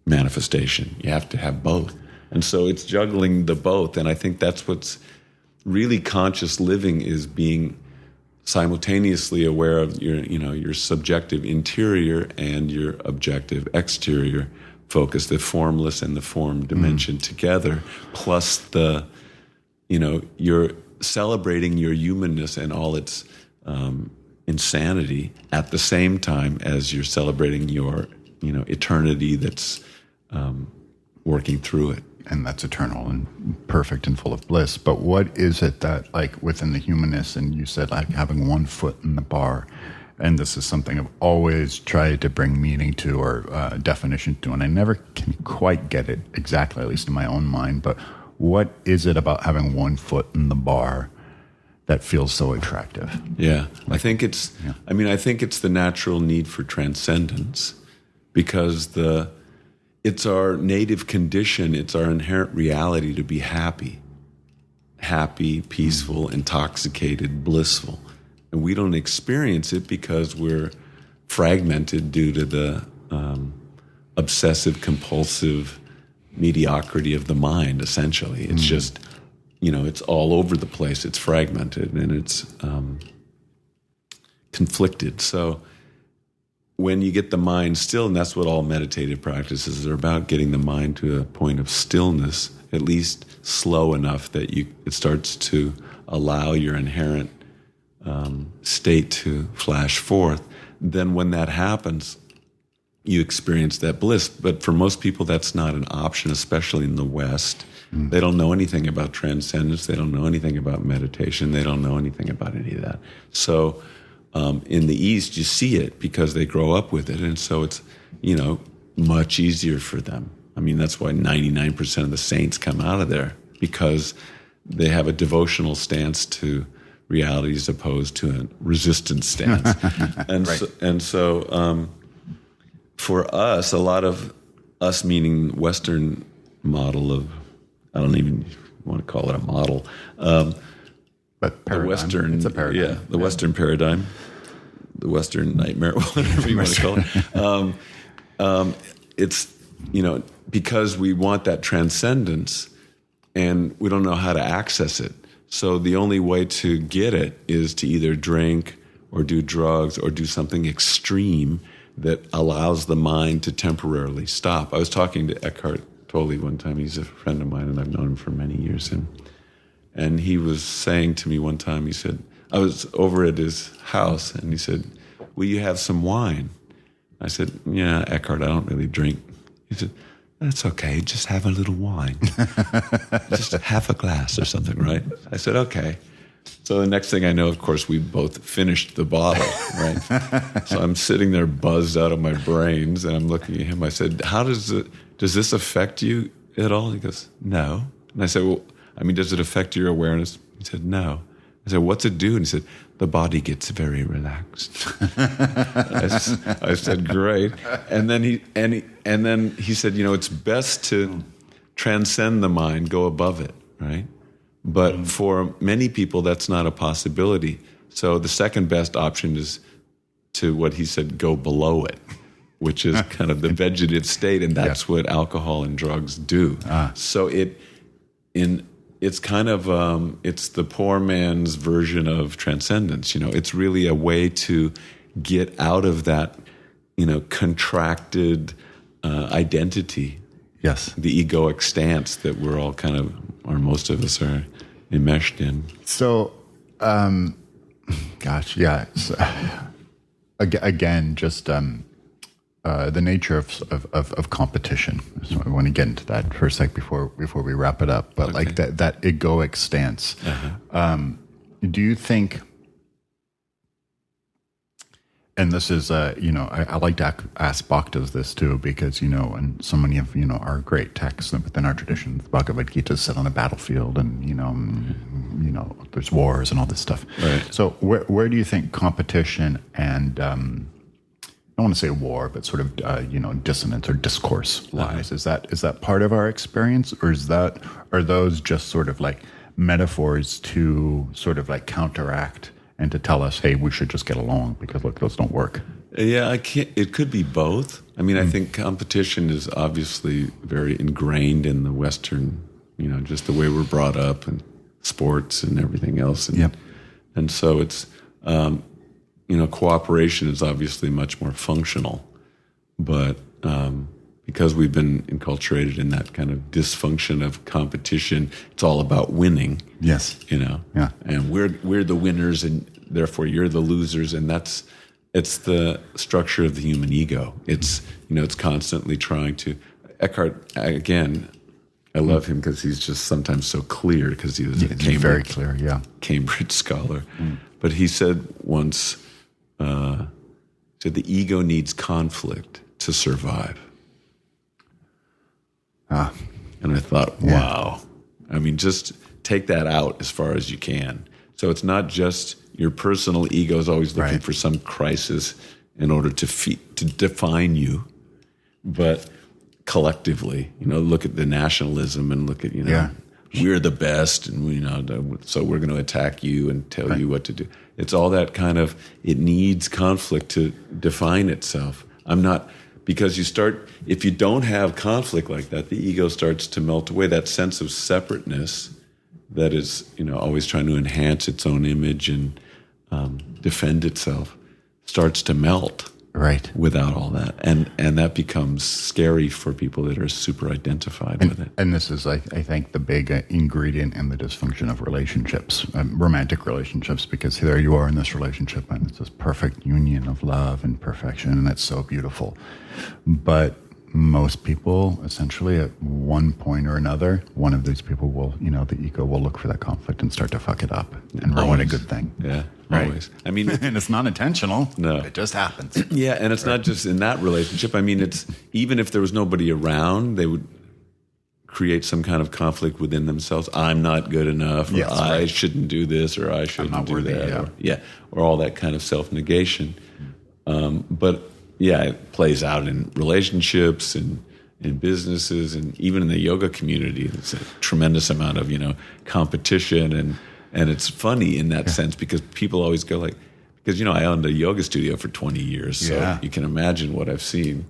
manifestation. You have to have both, and so it's juggling the both. And I think that's what's really conscious living, is being simultaneously aware of your subjective interior and your objective exterior focus, the formless and the form dimension together, plus you're celebrating your humanness and all its insanity at the same time as you're celebrating your eternity that's working through it. And that's eternal and perfect and full of bliss. But what is it that, like, within the humanness, and you said like having one foot in the bar, and this is something I've always tried to bring meaning to or definition to, and I never can quite get it exactly, at least in my own mind. But what is it about having one foot in the bar that feels so attractive? Yeah, I think it's the natural need for transcendence, because it's our native condition, it's our inherent reality to be happy, peaceful, intoxicated, blissful. And we don't experience it because we're fragmented due to the obsessive compulsive mediocrity of the mind, essentially. It's just, it's all over the place. It's fragmented and it's conflicted. So when you get the mind still, and that's what all meditative practices are about, getting the mind to a point of stillness, at least slow enough that it starts to allow your inherent state to flash forth, then when that happens, you experience that bliss. But for most people, that's not an option, especially in the West. They don't know anything about transcendence. They don't know anything about meditation. They don't know anything about any of that. So in the East, you see it because they grow up with it. And so it's, much easier for them. I mean, that's why 99% of the saints come out of there, because they have a devotional stance to reality as opposed to a resistance stance. And so for us, a lot of us, meaning Western model of, I don't even want to call it a model, but paradigm. The Western, it's a paradigm. Yeah, the Western paradigm, the Western nightmare, whatever you want to call it. It's, because we want that transcendence and we don't know how to access it. So the only way to get it is to either drink or do drugs or do something extreme that allows the mind to temporarily stop. I was talking to Eckhart Tolle one time. He's a friend of mine, and I've known him for many years. And he was saying to me one time, he said, I was over at his house, and he said, will you have some wine? I said, yeah, Eckhart, I don't really drink. He said, that's okay, just have a little wine. Just half a glass or something, right? I said, okay. So the next thing I know, of course, we both finished the bottle, right? So I'm sitting there buzzed out of my brains, and I'm looking at him. I said, does this affect you at all? He goes, no. And I said, well, does it affect your awareness? He said, no. I said, what's it do? And he said, the body gets very relaxed. I said, great. And then he said, it's best to transcend the mind, go above it, right? But for many people, that's not a possibility. So the second best option is to, what he said, go below it, which is kind of the vegetative state, and that's what alcohol and drugs do. So it's kind of, it's the poor man's version of transcendence. It's really a way to get out of that, contracted identity. Yes. The egoic stance that we're all kind of, or most of us are enmeshed in. So, gosh, yeah. So, again, just the nature of competition. So I want to get into that for a sec before we wrap it up. But like that egoic stance. Do you think? And this is, I like to ask bhaktas this too, because, and so many of, our great texts within our tradition, the Bhagavad Gita is set on a battlefield and, there's wars and all this stuff. Right. So where do you think competition and, I don't want to say war, but sort of, dissonance or discourse lies? Is that part of our experience, or are those just sort of like metaphors to sort of like counteract and to tell us, hey, we should just get along because, look, those don't work? Yeah, it could be both. I think competition is obviously very ingrained in the Western, just the way we're brought up and sports and everything else. And so it's, cooperation is obviously much more functional. But because we've been enculturated in that kind of dysfunction of competition, it's all about winning. Yes. Yeah. And we're the winners, and therefore you're the losers, and it's the structure of the human ego. It's it's constantly trying to. Eckhart, again, I love him because he's just sometimes so clear because he was a very clear, Cambridge scholar. But he said once, said the ego needs conflict to survive. And I thought, wow. I mean, just take that out as far as you can. So it's not just your personal ego is always looking for some crisis in order to define you, but collectively, look at the nationalism and look at, we're the best, and so we're going to attack you and tell you what to do. It's all that kind of, it needs conflict to define itself. Because if you don't have conflict like that, the ego starts to melt away. That sense of separateness that is, always trying to enhance its own image and defend itself starts to melt. Right. Without all that. And that becomes scary for people that are super identified with it. And this is, I think, the big ingredient in the dysfunction of relationships, romantic relationships, because there you are in this relationship and it's this perfect union of love and perfection, and it's so beautiful. But most people, essentially, at one point or another, one of these people will, the ego will look for that conflict and start to fuck it up and ruin a good thing. Yeah, right. Always. I mean, and it's not intentional. No, it just happens. Yeah, and it's not just in that relationship. I mean, it's even if there was nobody around, they would create some kind of conflict within themselves. I'm not good enough, or I shouldn't do this, or I shouldn't do worthy, that, or all that kind of self-negation. But yeah, it plays out in relationships and in businesses and even in the yoga community. There's a tremendous amount of, competition and it's funny in that sense because people always go because, I owned a yoga studio for 20 years. So you can imagine what I've seen.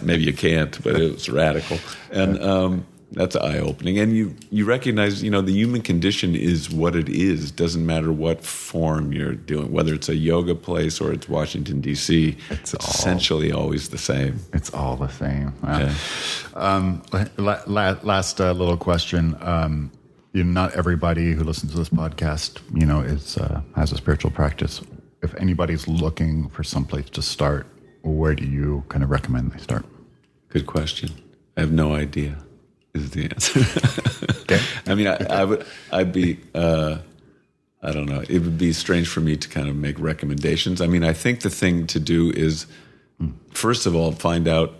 Maybe you can't, but it was radical. And, that's eye-opening. And you recognize, the human condition is what it is. Doesn't matter what form you're doing, whether it's a yoga place or it's Washington, D.C. It's essentially always the same. It's all the same. Last little question. Not everybody who listens to this podcast, has a spiritual practice. If anybody's looking for some place to start, where do you kind of recommend they start? Good question. I have no idea. Is the answer. Okay. I mean, I'd be, I don't know. It would be strange for me to kind of make recommendations. I mean, I think the thing to do is, first of all, find out,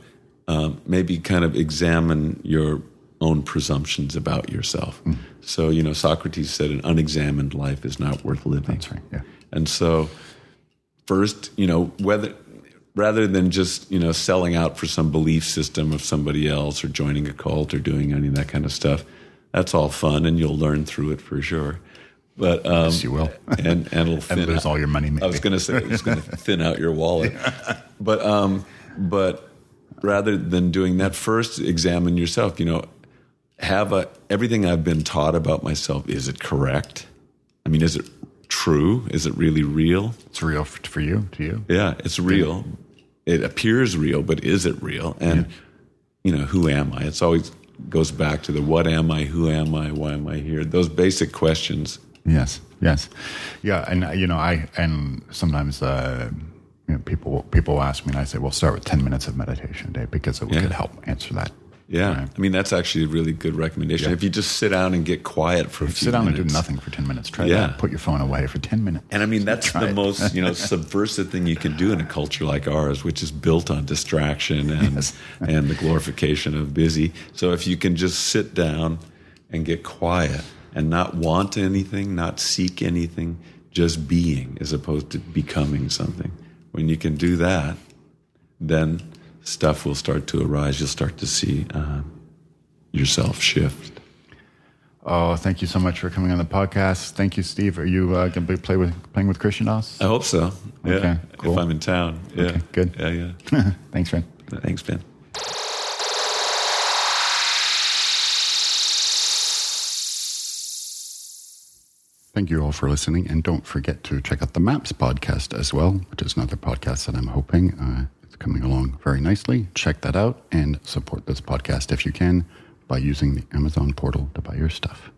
maybe kind of examine your own presumptions about yourself. So, Socrates said an unexamined life is not worth living. That's right, yeah. And so first, rather than just, selling out for some belief system of somebody else or joining a cult or doing any of that kind of stuff, that's all fun and you'll learn through it for sure. But yes, you will. and it'll thin and lose all your money. Maybe. I was going to say it's going to thin out your wallet. Yeah. But rather than doing that, first examine yourself. Everything I've been taught about myself, is it correct? I mean, is it true? Is it really real? It's real for you, to you. Yeah, it's real. It appears real, but is it real? And, who am I? It's always goes back to the what am I, who am I, why am I here? Those basic questions. Yes. Yeah, and sometimes people ask me and I say, well, start with 10 minutes of meditation a day because it could help answer that. Yeah, right. I mean, that's actually a really good recommendation. Yeah. If you just sit down and get quiet for a few minutes. Sit down and do nothing for 10 minutes. Try that. Put your phone away for 10 minutes. And I mean, that's the most, subversive thing you can do in a culture like ours, which is built on distraction and and the glorification of busy. So if you can just sit down and get quiet and not want anything, not seek anything, just being as opposed to becoming something. When you can do that, then stuff will start to arise. You'll start to see yourself shift. Oh, thank you so much for coming on the podcast. Thank you, Steve. Are you going to be playing with Christian Doss? I hope so. Yeah. Okay, cool. If I'm in town. Yeah. Okay, good. Yeah. Thanks, friend. Thanks, Ben. Thank you all for listening. And don't forget to check out the Maps podcast as well, which is another podcast that I'm hoping it's coming along very nicely. Check that out and support this podcast if you can by using the Amazon portal to buy your stuff.